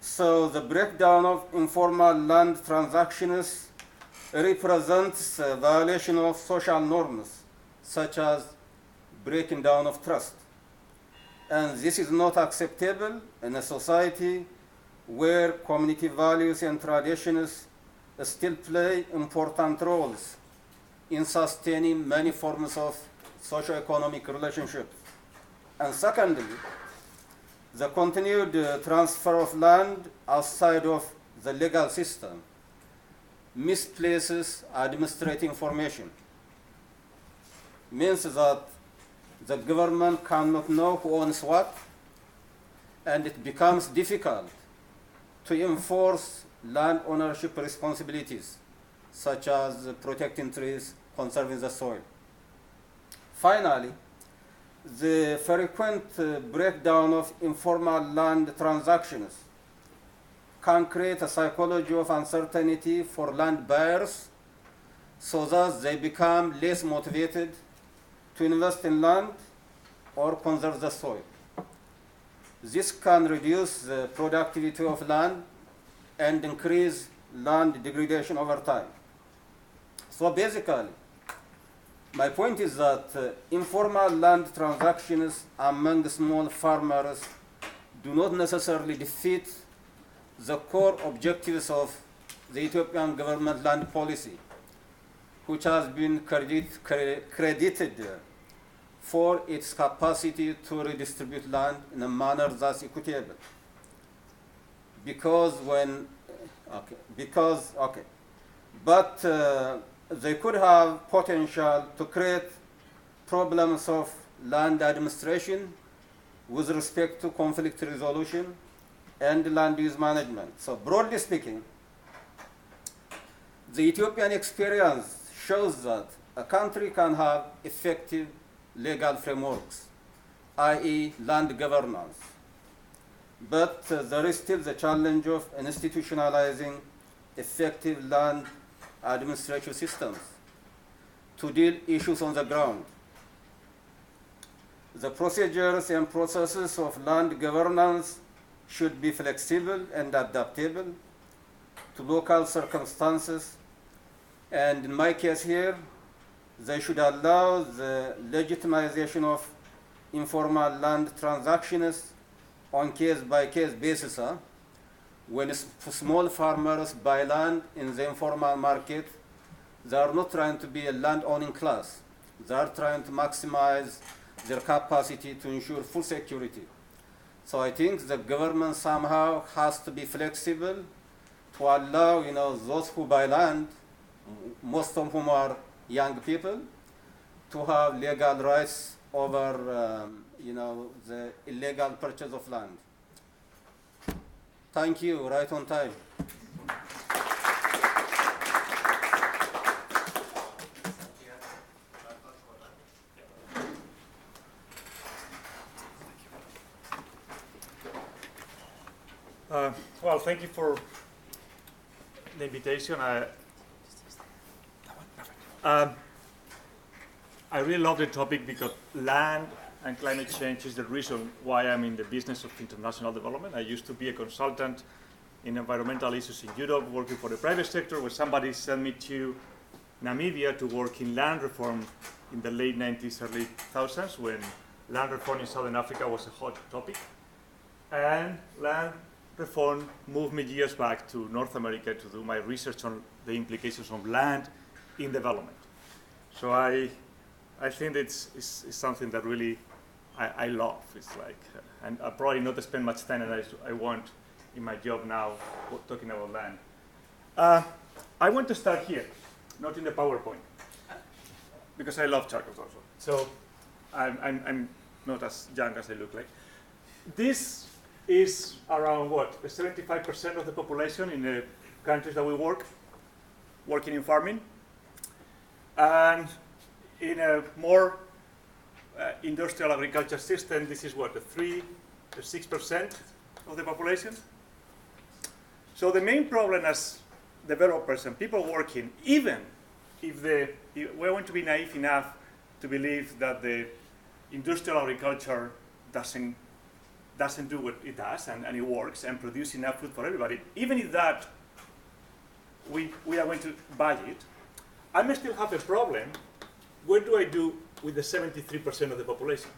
So the breakdown of informal land transactions represents a violation of social norms, such as breaking down of trust. And this is not acceptable in a society where community values and traditions still play important roles in sustaining many forms of socio-economic relationships. And secondly, the continued transfer of land outside of the legal system misplaces administrative information. Means that the government cannot know who owns what, and it becomes difficult to enforce land ownership responsibilities, such as protecting trees, conserving the soil. Finally, the frequent breakdown of informal land transactions can create a psychology of uncertainty for land buyers, so that they become less motivated to invest in land or conserve the soil. This can reduce the productivity of land and increase land degradation over time. So basically, my point is that informal land transactions among small farmers do not necessarily defeat the core objectives of the Ethiopian government land policy, which has been credited for its capacity to redistribute land in a manner that's equitable. But they could have potential to create problems of land administration with respect to conflict resolution and land use management. So broadly speaking, the Ethiopian experience shows that a country can have effective legal frameworks, i.e. land governance. But there is still the challenge of institutionalizing effective land administrative systems to deal issues on the ground. The procedures and processes of land governance should be flexible and adaptable to local circumstances, and in my case here, they should allow the legitimization of informal land transactions on case-by-case basis. When small farmers buy land in the informal market, they are not trying to be a land-owning class. They are trying to maximize their capacity to ensure full security. So I think the government somehow has to be flexible to allow, those who buy land, most of whom are young people, to have legal rights over, the illegal purchase of land. Thank you, right on time. Well, thank you for the invitation. I really love the topic because land and climate change is the reason why I'm in the business of international development. I used to be a consultant in environmental issues in Europe, working for the private sector, where somebody sent me to Namibia to work in land reform in the late 90s, early 2000s, when land reform in Southern Africa was a hot topic. And land reform moved me years back to North America to do my research on the implications of land in development. So I think it's something that really I love. It's like, and I probably not spend much time as I want in my job now talking about land. I want to start here, not in the PowerPoint, because I love chocolates also. So I'm not as young as I look like. This is around what, 75% of the population in the countries that we working in farming. And in a more industrial agriculture system, this is what, the 3 to 6% of the population. So the main problem as developers and people working, even if we're going to be naive enough to believe that the industrial agriculture doesn't do what it does and it works and produce enough food for everybody, even if that we are going to buy it, I may still have a problem. What do I do with the 73% of the population?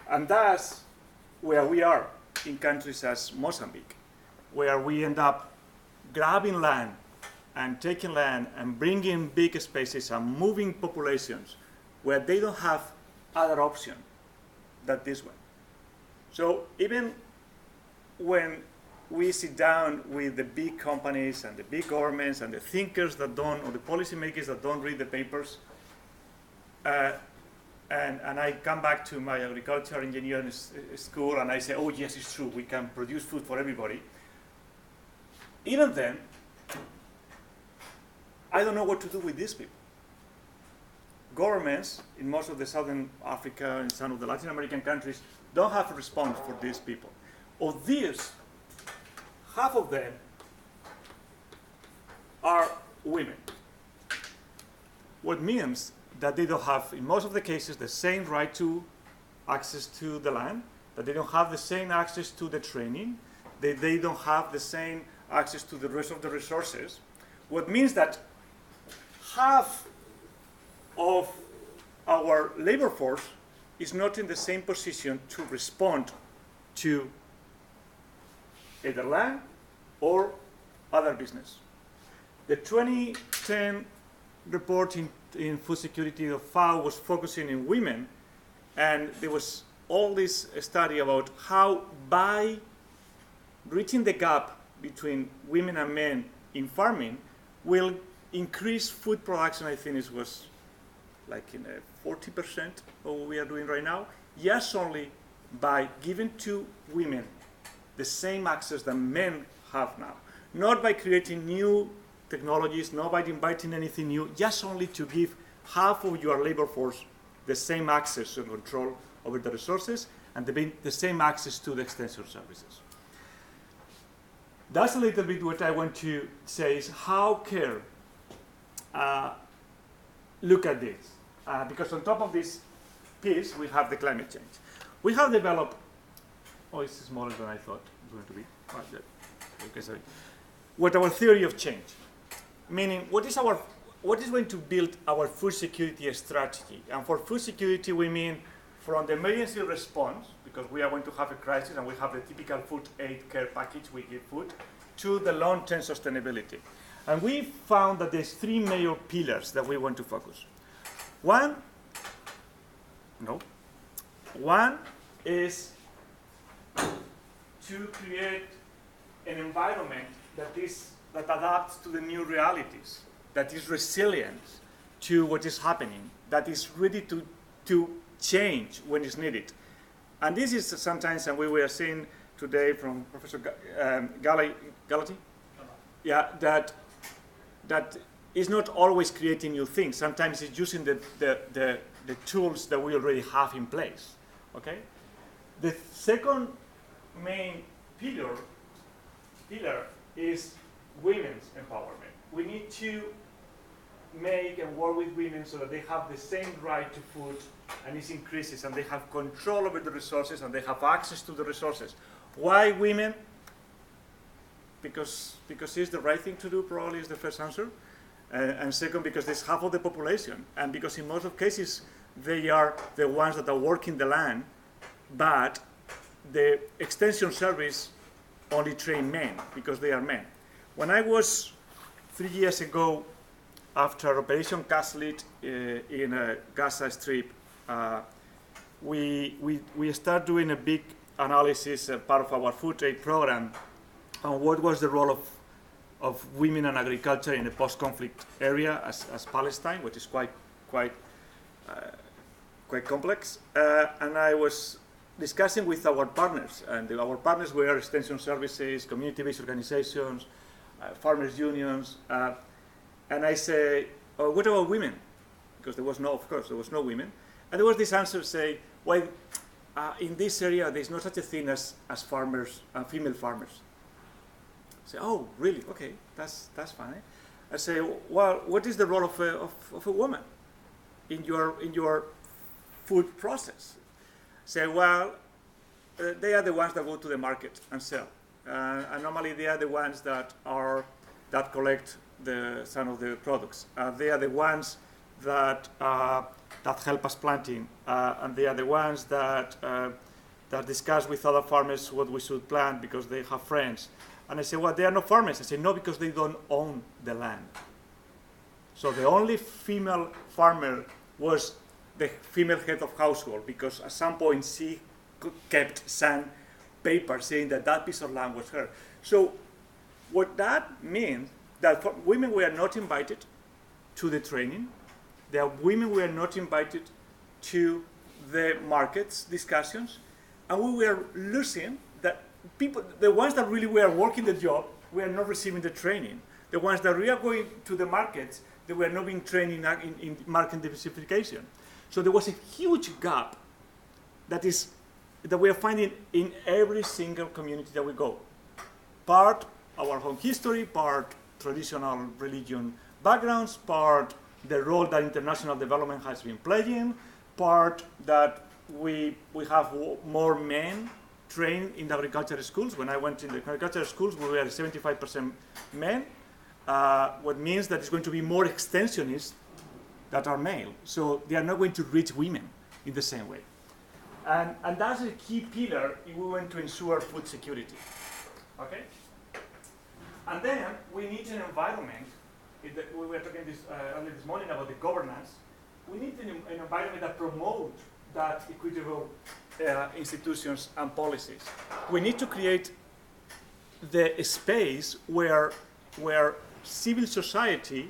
And that's where we are in countries as Mozambique, where we end up grabbing land and taking land and bringing big spaces and moving populations where they don't have other option than this one. So even when we sit down with the big companies and the big governments and the thinkers that don't, or the policymakers that don't read the papers, and I come back to my agriculture engineering school and I say, oh yes, it's true, we can produce food for everybody. Even then, I don't know what to do with these people. Governments in most of the Southern Africa and some of the Latin American countries don't have a response for these people. Of these, half of them are women. What means that they don't have, in most of the cases, the same right to access to the land, that they don't have the same access to the training, that they don't have the same access to the rest of the resources. What means that half of our labor force is not in the same position to respond to either land or other business. The 2010 report in food security of FAO was focusing on women, and there was all this study about how by bridging the gap between women and men in farming will increase food production. I think it was like in 40% of what we are doing right now, yes, only by giving to women the same access that men have now. Not by creating new technologies, not by inviting anything new, just only to give half of your labor force the same access and control over the resources and the same access to the extension services. That's a little bit what I want to say is how can look at this. Because on top of this piece, we have the climate change. We have developed, oh, it's smaller than I thought it was going to be. Okay, sorry. What our theory of change, meaning what is going to build our food security strategy? And for food security, we mean from the emergency response, because we are going to have a crisis and we have the typical food aid care package, we give food, to the long-term sustainability. And we found that there's 3 major pillars that we want to focus. One is to create an environment that adapts to the new realities, that is resilient to what is happening, that is ready to change when it's needed. And this is sometimes, and we were seeing today from Professor Galati, yeah, that is not always creating new things. Sometimes it's using the tools that we already have in place. Okay? The second main pillar is women's empowerment. We need to make and work with women so that they have the same right to food and it increases and they have control over the resources and they have access to the resources. Why women? Because it's the right thing to do, probably is the first answer. And second, because there's half of the population. And because in most of cases, they are the ones that are working the land, but the extension service only train men because they are men. When I was 3 years ago, after Operation Castle in Gaza Strip, we started doing a big analysis, part of our food aid program, on what was the role of women and agriculture in a post-conflict area as Palestine, which is quite complex. And I was discussing with our partners, and our partners were extension services, community-based organizations, farmers' unions, and I say, oh, what about women? Because there was no women. And there was this answer say, well, in this area, there's no such a thing as farmers, female farmers. I say, oh, really? Okay, that's fine. I say, well, what is the role of a woman in your food process? Say, well, they are the ones that go to the market and sell. And normally they are the ones that collect some of the products. They are the ones that help us planting, and they are the ones that discuss with other farmers what we should plant because they have friends. And I say, well, they are not farmers. I say, no, because they don't own the land. So the only female farmer was the female head of household, because at some point she kept some paper saying that piece of land was hers. So what that means, that women were not invited to the training, women were not invited to the markets discussions, and we were losing that people, the ones that really were working the job, were not receiving the training. The ones that really are going to the markets, they were not being trained in market diversification. So there was a huge gap that we are finding in every single community that we go. Part our home history, part traditional religion backgrounds, part the role that international development has been playing, part that we have more men trained in the agricultural schools. When I went in the agricultural schools, we were 75% men, what means that it's going to be more extensionists that are male. So they are not going to reach women in the same way. And that's a key pillar if we want to ensure food security. Okay? And then we need an environment. We were talking earlier this morning about the governance. We need an environment that promotes that equitable institutions and policies. We need to create the space where civil society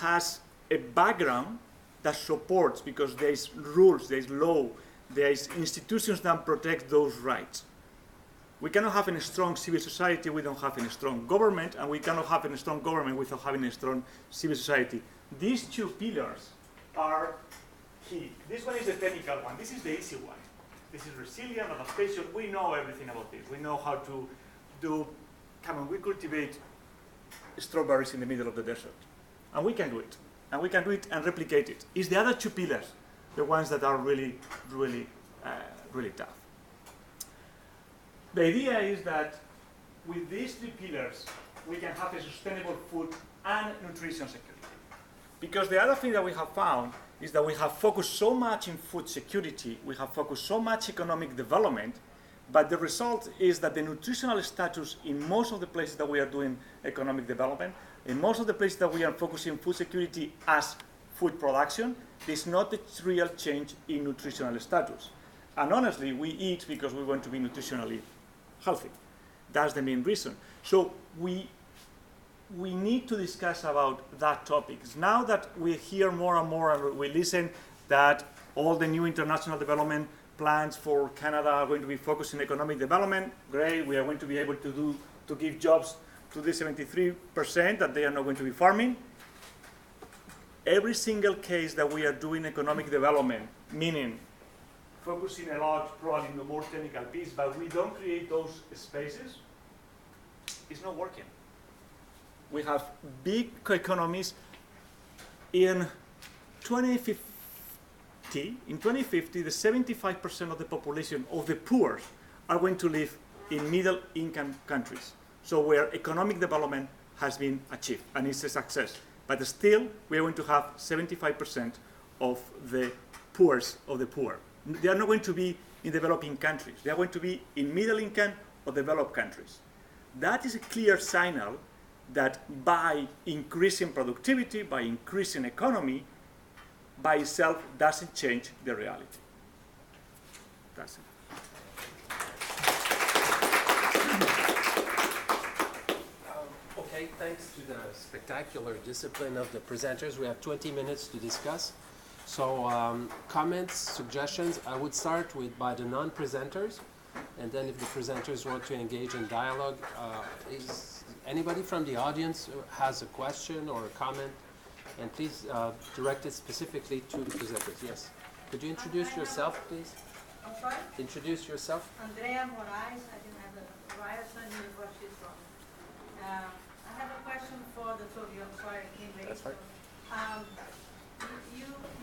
has a background that supports, because there's rules, there's law, there's institutions that protect those rights. We cannot have a strong civil society, we don't have a strong government, and we cannot have a strong government without having a strong civil society. These two pillars are key. This one is the technical one. This is the easy one. This is resilient, adaptation. We know everything about this. We know how to do, we cultivate strawberries in the middle of the desert. And we can do it. And we can do it and replicate it. It's the other two pillars, the ones that are really tough. The idea is that with these three pillars, we can have a sustainable food and nutrition security. Because the other thing that we have found is that we have focused so much in food security, we have focused so much economic development, but the result is that the nutritional status in most of the places that we are doing economic development, in most of the places that we are focusing food security as food production, there's not a real change in nutritional status. And honestly, we eat because we want to be nutritionally healthy. That's the main reason. So we need to discuss about that topic. Now that we hear more and more and we listen that all the new international development plans for Canada are going to be focused on economic development, great, we are going to be able to give jobs to the 73% that they are not going to be farming. Every single case that we are doing economic development, meaning focusing a lot probably in the more technical piece, but we don't create those spaces, it's not working. We have big economies In 2050, the 75% of the population of the poor are going to live in middle-income countries. So where economic development has been achieved, and it's a success. But still, we are going to have 75% of the poorest of the poor. They are not going to be in developing countries. They are going to be in middle-income or developed countries. That is a clear signal that by increasing productivity, by increasing economy, by itself doesn't change the reality. That's it. Okay, thanks to the spectacular discipline of the presenters, we have 20 minutes to discuss. So comments, suggestions, I would start by the non-presenters, and then if the presenters want to engage in dialogue, is anybody from the audience who has a question or a comment? And please direct it specifically to the presenters. Yes. Could you introduce yourself, please? I'm sorry? Introduce yourself. Andrea Moraes, I didn't have a Ryerson University from. I have a question for the two of you. I'm sorry, I came late. That's fine.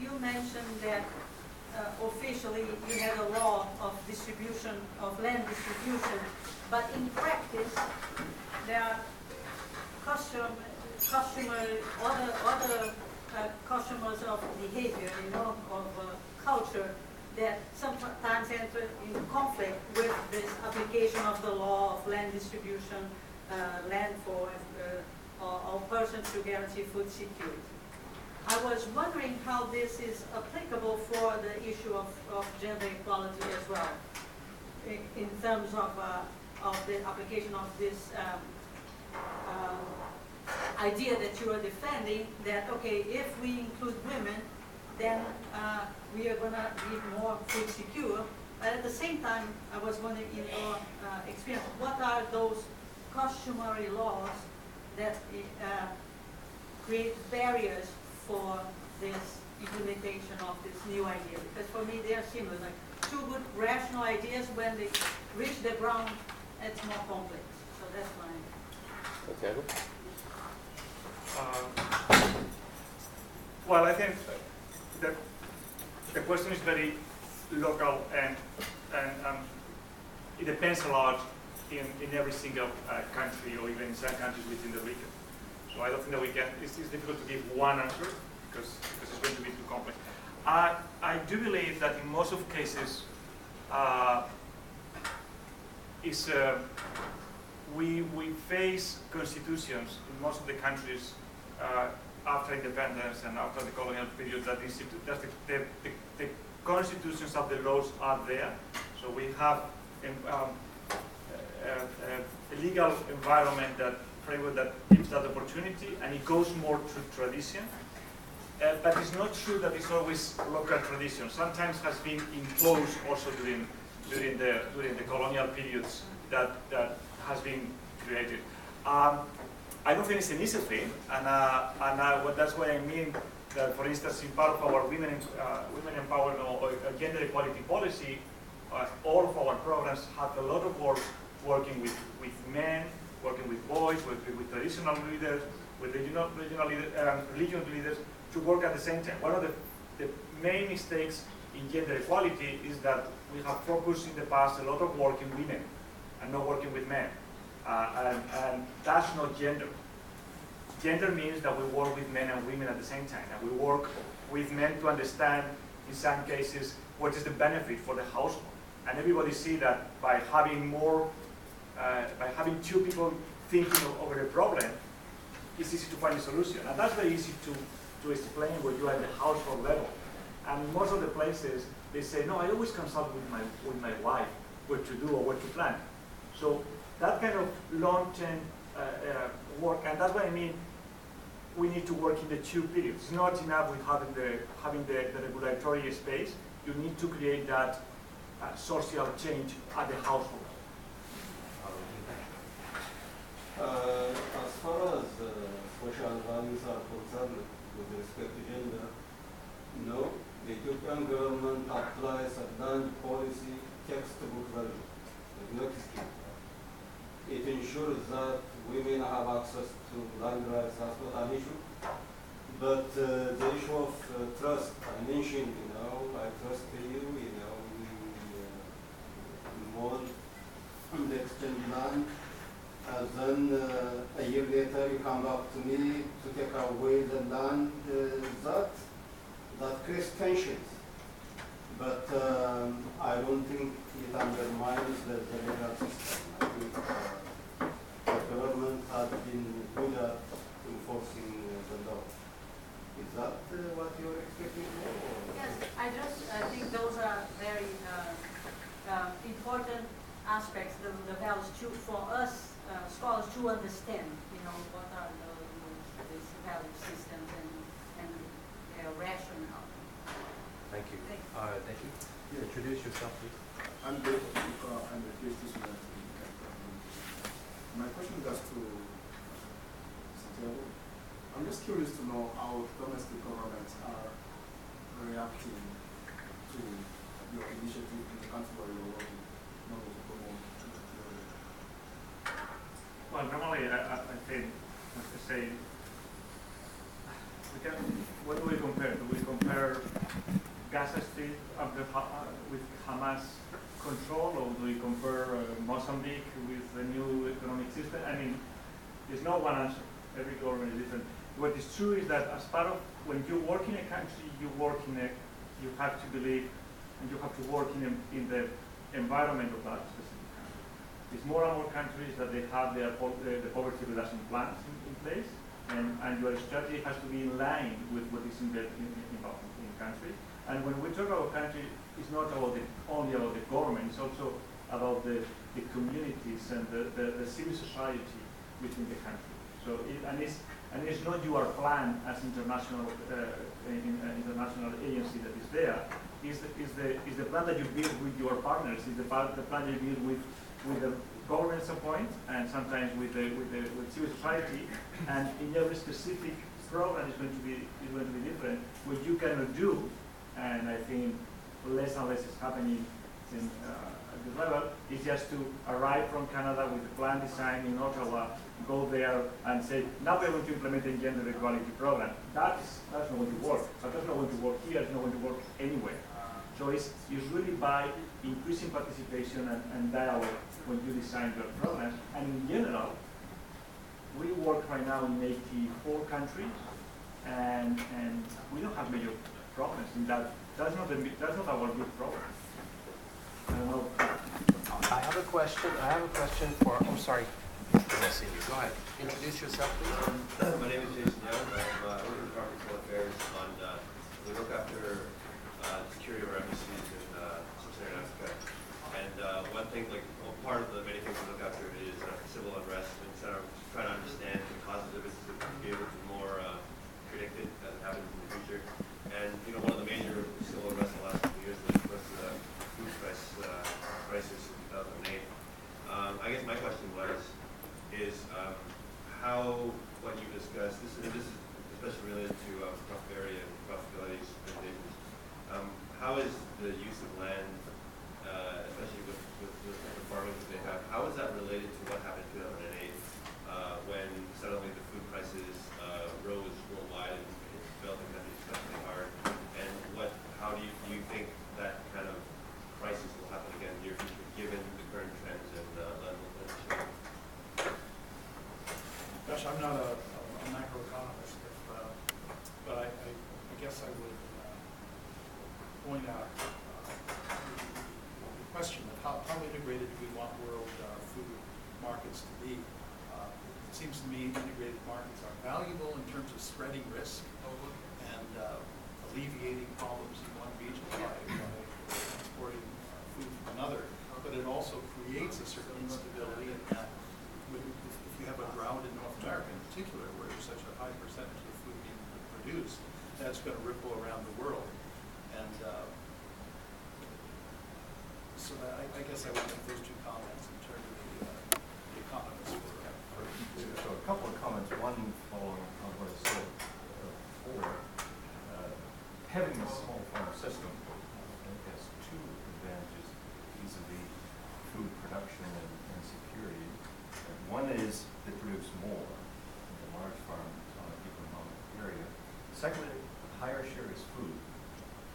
You mentioned that officially you had a law of distribution, of land distribution, but in practice there are other customers of behavior, of culture that sometimes enter in conflict with this application of the law of land distribution, land for all persons to guarantee food security. I was wondering how this is applicable for the issue of gender equality as well, in terms of the application of this idea that you are defending, that, okay, if we include women, then we are going to be more food secure. But at the same time, I was wondering, in your experience, what are those customary laws that create barriers for this implementation of this new idea? Because for me, they are similar, like two good rational ideas. When they reach the ground, it's more complex. So that's my... Okay. Well, I think the question is very local, and it depends a lot in every single country, or even in some countries within the region. So I don't think that we can, it's difficult to give one answer because it's going to be too complex. I do believe that in most of cases, we face constitutions in most of the countries after independence and after the colonial period that the constitutions of the laws are there. So we have a legal environment, that framework that gives that opportunity, and it goes more to tradition. But it's not true that it's always local tradition. Sometimes has been imposed also during the colonial periods that has been created. I don't think it's an easy thing, and that's why I mean that, for instance, in part of our women empowerment or gender equality policy, all of our programs have a lot of work working with men, working with boys, working with traditional leaders, with regional leaders, to work at the same time. One of the main mistakes in gender equality is that we have focused in the past a lot of working women and not working with men. And that's not gender. Gender means that we work with men and women at the same time, and we work with men to understand, in some cases, what is the benefit for the household. And everybody see that by having two people thinking over a problem, it's easy to find a solution. And that's very easy to explain when you are at the household level. And most of the places, they say, no, I always consult with my wife what to do or what to plan. So that kind of long-term work, and that's what I mean, we need to work in the two periods. It's not enough with having the regulatory space. You need to create that social change at the household. As far as social values are concerned with respect to gender, no, the Ethiopian government applies a land policy textbook version, not scheme. It ensures that women have access to land rights as not an issue. But the issue of trust, I mentioned, I trust you, we more on the extended land, and then a year later you come back to me to take away the land, that creates tensions. But I don't think it undermines the legal system. I think the government has been good at enforcing the law. Is that what you're expecting more? Yes, I think those are very important aspects, the values for us scholars to understand, what are these value systems and their rationale. Thank you. Thank you. Introduce yourself, please. I'm David. I'm a PhD student. My question goes to Santiago. I'm just curious to know how domestic governments are reacting to your initiative in the country where you're working in order to promote security. Well, normally I think, as to say, what do we compare? Do we compare Gaza Strip with Hamas control, or do we compare Mozambique with the new economic system? I mean, there's no one answer. Every government is different. What is true is that as part of, when you work in a country, you have to believe, and you have to work in the environment of that specific country. There's more and more countries that they have the poverty reduction plans in place, and your strategy has to be in line with what is embedded in the country. And when we talk about country, it's not only about the government, it's also about the communities and the civil society within the country. So it's not your plan as international agency that is there. Is the plan that you build with your partners? Is the plan that you build with the government at some point, and sometimes with civil society? And in every specific program is going to be different. What you cannot do, and I think less and less is happening at this level, is just to arrive from Canada with a plan design in Ottawa, go there and say, now we're going to implement a gender equality program. That's not going to work. But that's not going to work here, it's not going to work anywhere. So it's really by increasing participation and dialogue when you design your programs. And in general, we work right now in 84 countries, and we don't have major problems in that. That's not our big problem. I don't know. I have a question for, oh, sorry. I see you. Go ahead. Introduce yourself, please. My name is Jason Young. I work in Department of Affairs on, we look after security of our embassies in Sub-Saharan Africa. And one thing, part of the many things we look after is civil unrest, and so trying to understand the causes of it to be able to more predict it as it happens in the future. And one of the major civil unrest in the last couple of years was the food crisis in 2008. I guess my question is how what you discussed, this is especially related to prosperity and profitability presentations. How is the use of land, especially with the farming that they have, how is that related to what happened in 2008 when suddenly the food prices rose worldwide and hit developing countries especially hard? And how do you think that kind of crisis will happen again in the near future, given the current trends and land legislation? Gosh, I'm not a macroeconomist, but I guess I would point out the question of how integrated do we want world food markets to be. It seems to me integrated markets are valuable in terms of spreading risk and alleviating problems in one region by transporting food from another, but it also creates a certain instability in that if you have a drought in North America in particular, where there's such a high percentage of food being produced, that's going to ripple around the world. And so I guess I would make those two comments in terms of the economists. So a couple of comments. One following on what is said before. Having a small farm system, I think, has two advantages vis-a-vis food production and security. One is they produce more than a large farm on a given amount of area. Secondly, a higher share is food,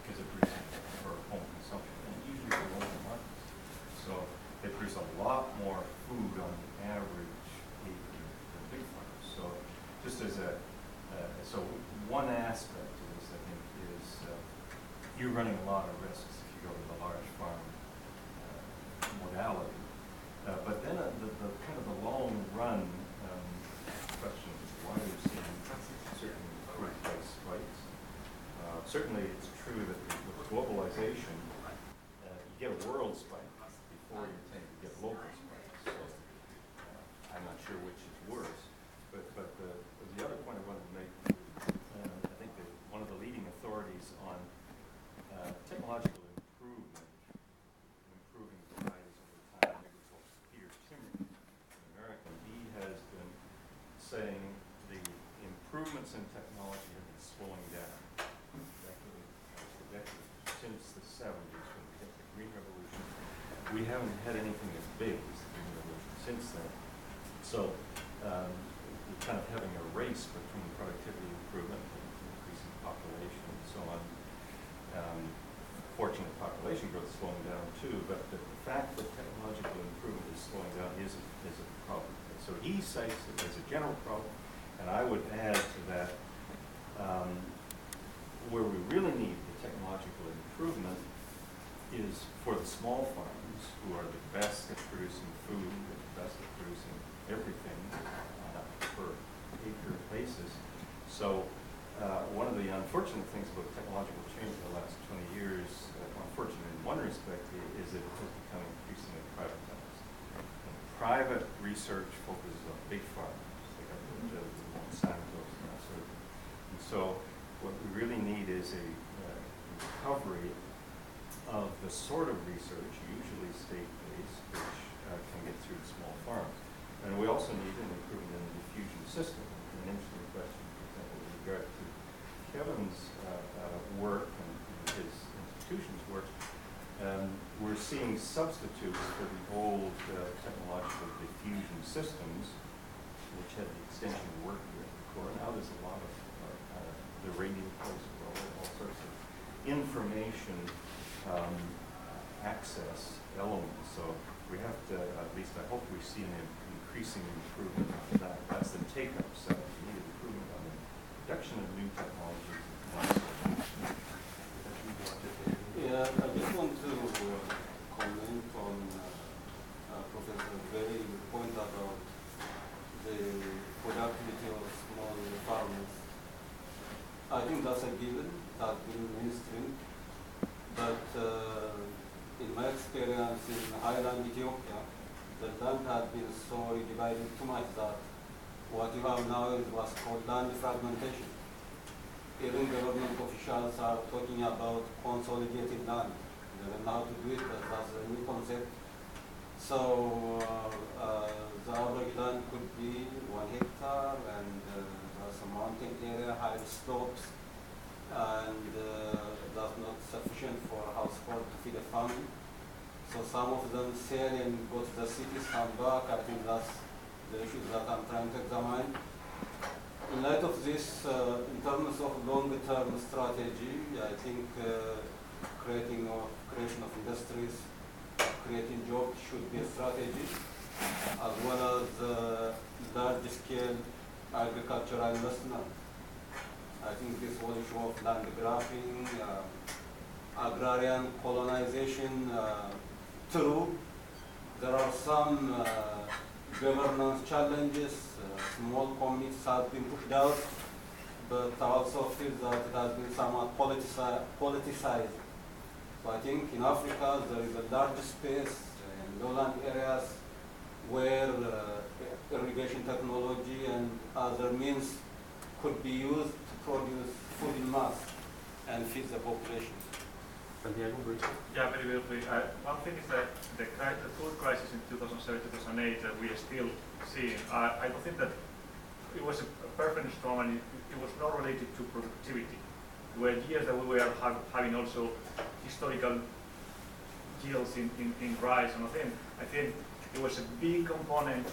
because it produces for home consumption, and usually for local markets. So they produce a lot more food on the average acre than big farms. So just as so one aspect of this, I think, is you're running a lot of risks if you go to the large farm modality. But then the kind of the long run question is why we're seeing certain food price spikes. Certainly it's true that with globalization, you get a world spike before you tend to get local spikes. So I'm not sure which is worse. But the other point I wanted to make, I think that one of the leading authorities on technological improvement, improving varieties over time, Peter Timmerman, an American, he has been saying the improvements in technology have been slowing down since the 70s when we hit the Green Revolution. We haven't had anything as big as the Green Revolution since then. So we're kind of having a race between productivity improvement and increasing population and so on. Fortunately, population growth is slowing down too, but the fact that technological improvement is slowing down is a problem. So he cites it as a general problem, and I would add to that where we really need the technological improvement is for the small farms who are the best at producing food, the best at producing everything on a per acre basis. So one of the unfortunate things about technological change in the last 20 years, unfortunately in one respect, is that it has become increasingly privatized. And private research focuses on big farms, like the Monsantos and that sort of thing. And so what we really need is a recovery of the sort of research, usually state-based, which can get through to small farms. And we also need an improvement in the diffusion system. An interesting question, for example, with regard to Kevin's work and his institution's work, we're seeing substitutes for the old technological diffusion systems, which had the extension work at the core. Now there's a lot of the radio pulse, all sorts of information access elements. So we have to, at least I hope we see an increasing improvement on that. That's the take-up side. We need an improvement on the production of new technologies. Yeah, I just want to comment on Professor Berry's point about the productivity of small farmers. I think that's a given, that's been mainstream. But in my experience in highland Ethiopia, the land has been so divided too much that what you have now is what's called land fragmentation. Even government officials are talking about consolidated land. They don't know how to do it, but that's a new concept. So the average land could be 1 hectare, and there's a mountain area, high slopes, and that's not sufficient for a household to feed a family. So some of them sell and go to the cities, come back. I think that's the issues that I'm trying to examine. In light of this, in terms of longer-term strategy, I think creation of industries, creating jobs should be a strategy, as well as large-scale agricultural investment. I think this whole issue of land grabbing, agrarian colonization, true. There are some governance challenges. Small communities have been pushed out, but I also feel that it has been somewhat politicized. So I think in Africa there is a large space in lowland areas where irrigation technology and other means could be used to produce food in mass and feed the population. Yeah, very briefly. One thing is that the food crisis in 2007-2008 that we are still seeing, I don't think that it was a perfect storm, and it was not related to productivity. There were years that we were having also historical yields in rice, and I think it was a big component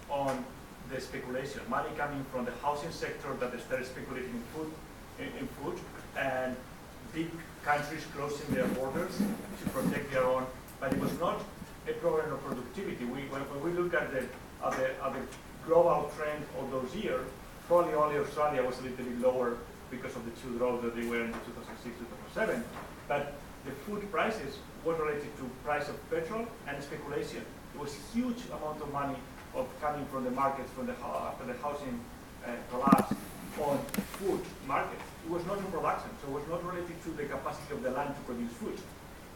on the speculation. Money coming from the housing sector that they started speculating in food, in food, and big countries closing their borders to protect their own. But it was not a problem of productivity. When we look at the global trend of those years, probably only Australia was a little bit lower because of the two droughts that they were in 2006, 2007. But the food prices were related to price of petrol and speculation. It was a huge amount of money coming from the markets after the housing collapse on food markets. It was not in production, so it was not related to the capacity of the land to produce food.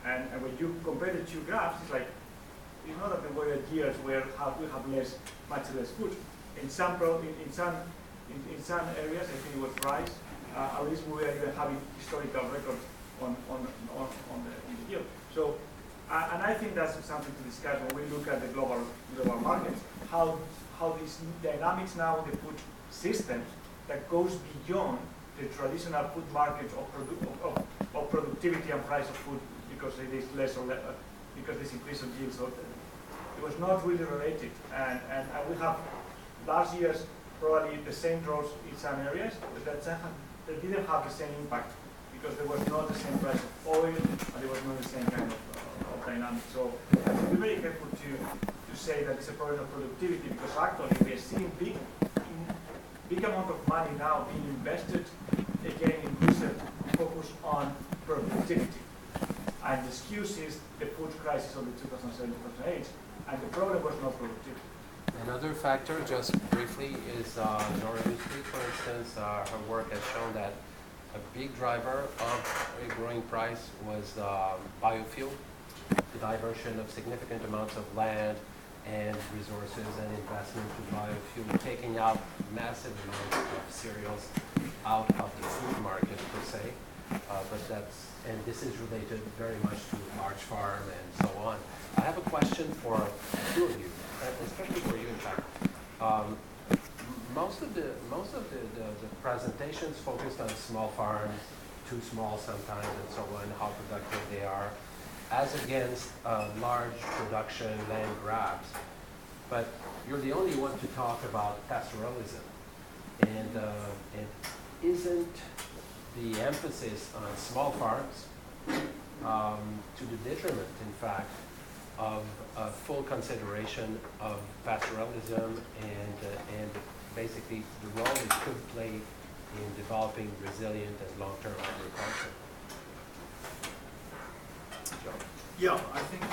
And when you compare the two graphs, it's like, it's not that there were years where we have much less food. In some areas, I think it was rice. At least we were even having historical records on the yield. So, and I think that's something to discuss when we look at the global markets. How these dynamics now in the food system that goes beyond the traditional food markets of productivity and price of food because it is less or less, because this increase of yields. So it was not really related, and we have last year's probably the same droughts in some areas that didn't have the same impact because there was not the same price of oil and there was not the same kind of dynamic. So I have to be very careful to say that it's a problem of productivity because actually we are seeing big amount of money now being invested again in research focused on productivity. And the excuse is the food crisis of the 2007-2008, and the problem was not productivity. Another factor, just briefly, is Nora Lustig, for instance. Her work has shown that a big driver of a growing price was biofuel, the diversion of significant amounts of land and resources and investment to biofuel, taking out massive amounts of cereals out of the food market per se. And this is related very much to large farm and so on. I have a question for the two of you, especially for you, in fact. Most of the presentations focused on small farms, too small sometimes, and so on, how productive they are, as against large production land grabs. But you're the only one to talk about pastoralism, and isn't the emphasis on small farms to the detriment, in fact, of full consideration of pastoralism and basically the role it could play in developing resilient and long-term agriculture? Yeah, I think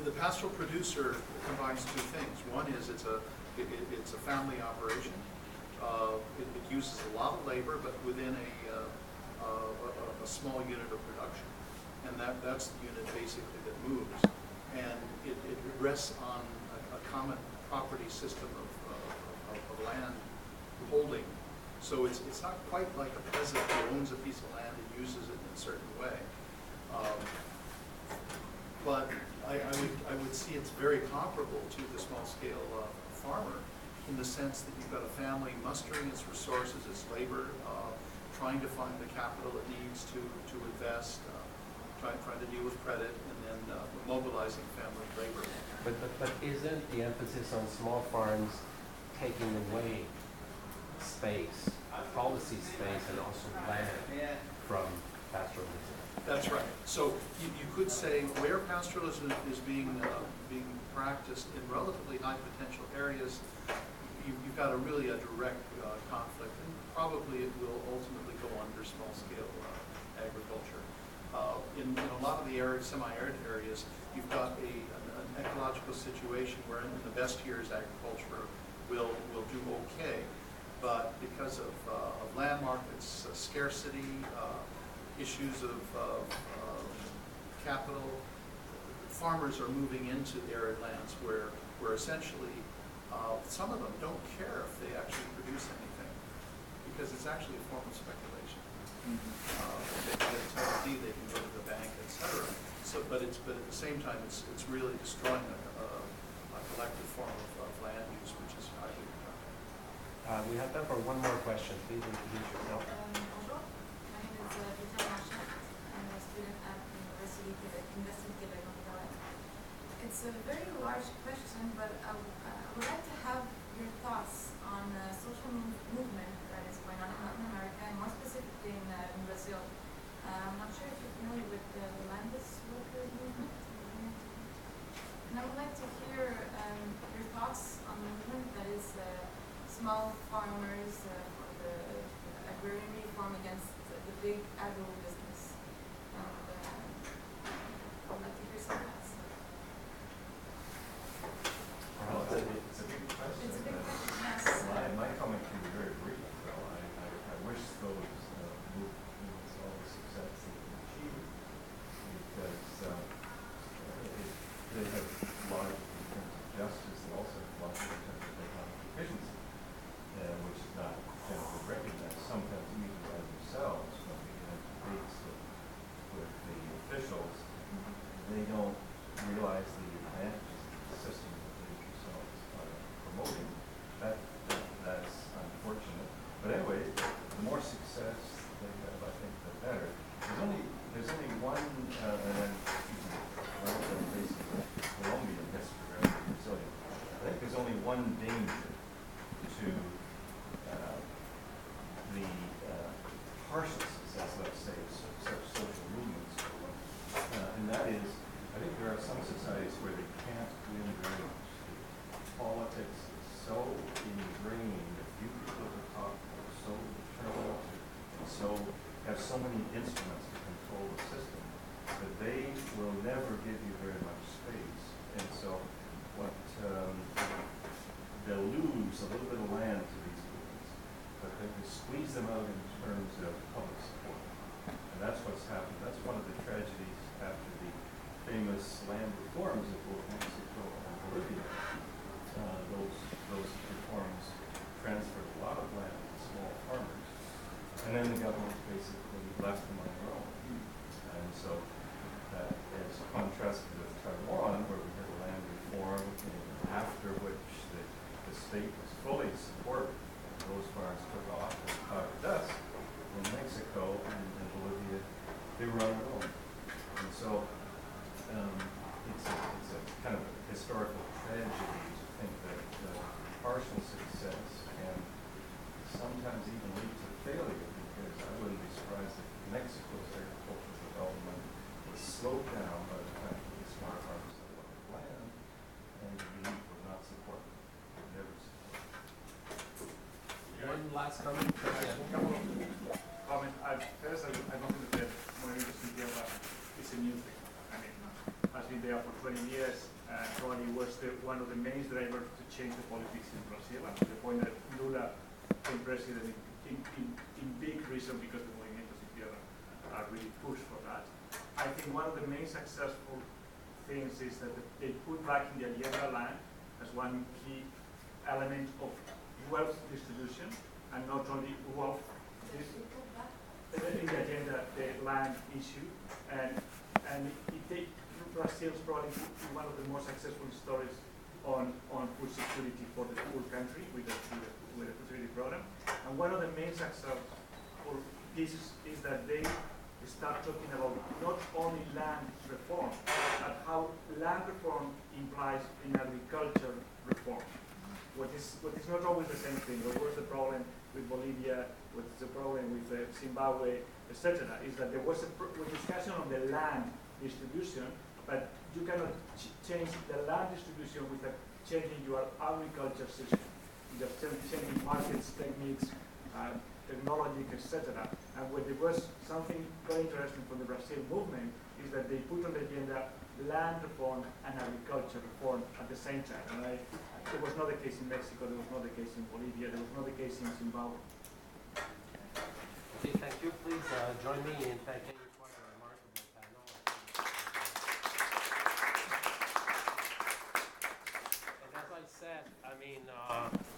the pastoral producer combines two things. One is it's a family operation. It uses a lot of labor, but within a small unit of production, and that's the unit basically that moves, and it rests on a common property system of land holding. So it's not quite like a peasant who owns a piece of land and uses it in a certain way. But I would see it's very comparable to the small-scale farmer in the sense that you've got a family mustering its resources, its labor, trying to find the capital it needs to invest, trying to deal with credit, and then mobilizing family labor. But isn't the emphasis on small farms taking away space, policy space, and also land from pastoralism? That's right. So you could say where pastoralism is being practiced in relatively high potential areas, you've got a direct conflict, and probably it will ultimately go under small-scale agriculture. In a lot of the semi-arid areas, you've got an ecological situation where in the best years agriculture will do okay, but because of land markets, scarcity, issues of capital, farmers are moving into arid lands where essentially some of them don't care if they actually produce anything because it's actually a form of speculation. They can get a title deed, they can go to the bank, etc. So, but at the same time, it's really destroying a collective form of land use, which is highly productive. We have time for one more question. Please introduce yourself. Bonjour, my name is Vita Marchand. I'm a student at the University of Québec. It's a very large question, but I would like to have your thoughts on a social movement that is going on big agro-business. And I'd like to hear some thoughts. Well, it's a big question. It's a big question, yes. My comment can be very brief, though. I wish those movements all the success they can achieve, because they have large in terms of justice, they also have large in terms of economic efficiency, which is not generally recognized, sometimes even by themselves when we have debates with the officials. They don't realize the advantages of the system that they themselves are promoting. That's unfortunate. But anyway, the more success they have, I think, the better. There's only one, and then basically Colombian history rather than Brazilian. I think there's only one danger to the partial success, let's say, of such social movements, and that is, I think there are some societies where they can't win very much. Politics is so ingrained, a few people at the top are so determined, have so many instruments to control the system, that they will never give you very much space. And so what they'll lose a little bit of land to these movements, but they can squeeze them out in terms of public support. And that's what's happened. That's one of the tragedies after the famous land reforms of both Mexico and Bolivia. Those reforms transferred a lot of land to small farmers, and then the government basically left them on their own. And so that is contrasted with Taiwan, where we had a land reform, after which the state was fully supportive. Those farms took off as powder dust. In Mexico and Bolivia, they were on their own. And so it's a kind of historical tragedy to think that partial success can sometimes even lead to failure, because I wouldn't be surprised if Mexico's agricultural development was slowed down by the fact that the small farmers had a lot of land and the elite would not support them. Never support them. One last comment. Comment. First, I don't think that more interesting here, but it's a new thing. I mean, has been there for 20 years. Probably was one of the main drivers to change the politics in Brazil, and to the point that Lula became president in big reason because the Movimiento Izquierda are really pushed for that. I think one of the main successful things is that they put back in the agenda land as one key element of wealth distribution, and not only wealth in the agenda, the land issue, and Brazil is probably one of the more successful stories on food security for the whole country with the food security program. And one of the main successful pieces is that they start talking about not only land reform, but how land reform implies in agriculture reform. What is not always the same thing. What was the problem with Bolivia, what is the problem with Zimbabwe, etc., is that there was a discussion on the land distribution, but you cannot change the land distribution without changing your agriculture system. Just changing markets, techniques, technology, etc. And when there was something very interesting from the Brazil movement is that they put on the agenda land reform and agriculture reform at the same time. And it was not the case in Mexico, there was not the case in Bolivia, there was not the case in Zimbabwe. Okay, thank you. Please join me in thanking quite a remarkable panel. And as I said, I mean,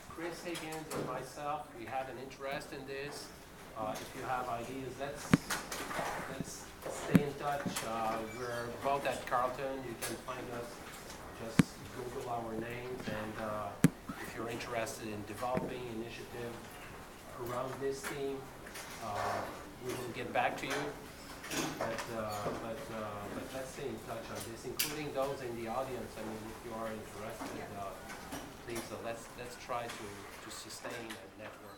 Chris Higgins and myself, we have an interest in this. If you have ideas, let's stay in touch. We're both at Carleton. You can find us. Just Google our names, and if you're interested in developing initiative around this theme, we will get back to you. But let's stay in touch on this, including those in the audience. I mean, if you are interested, please let's try to sustain a network.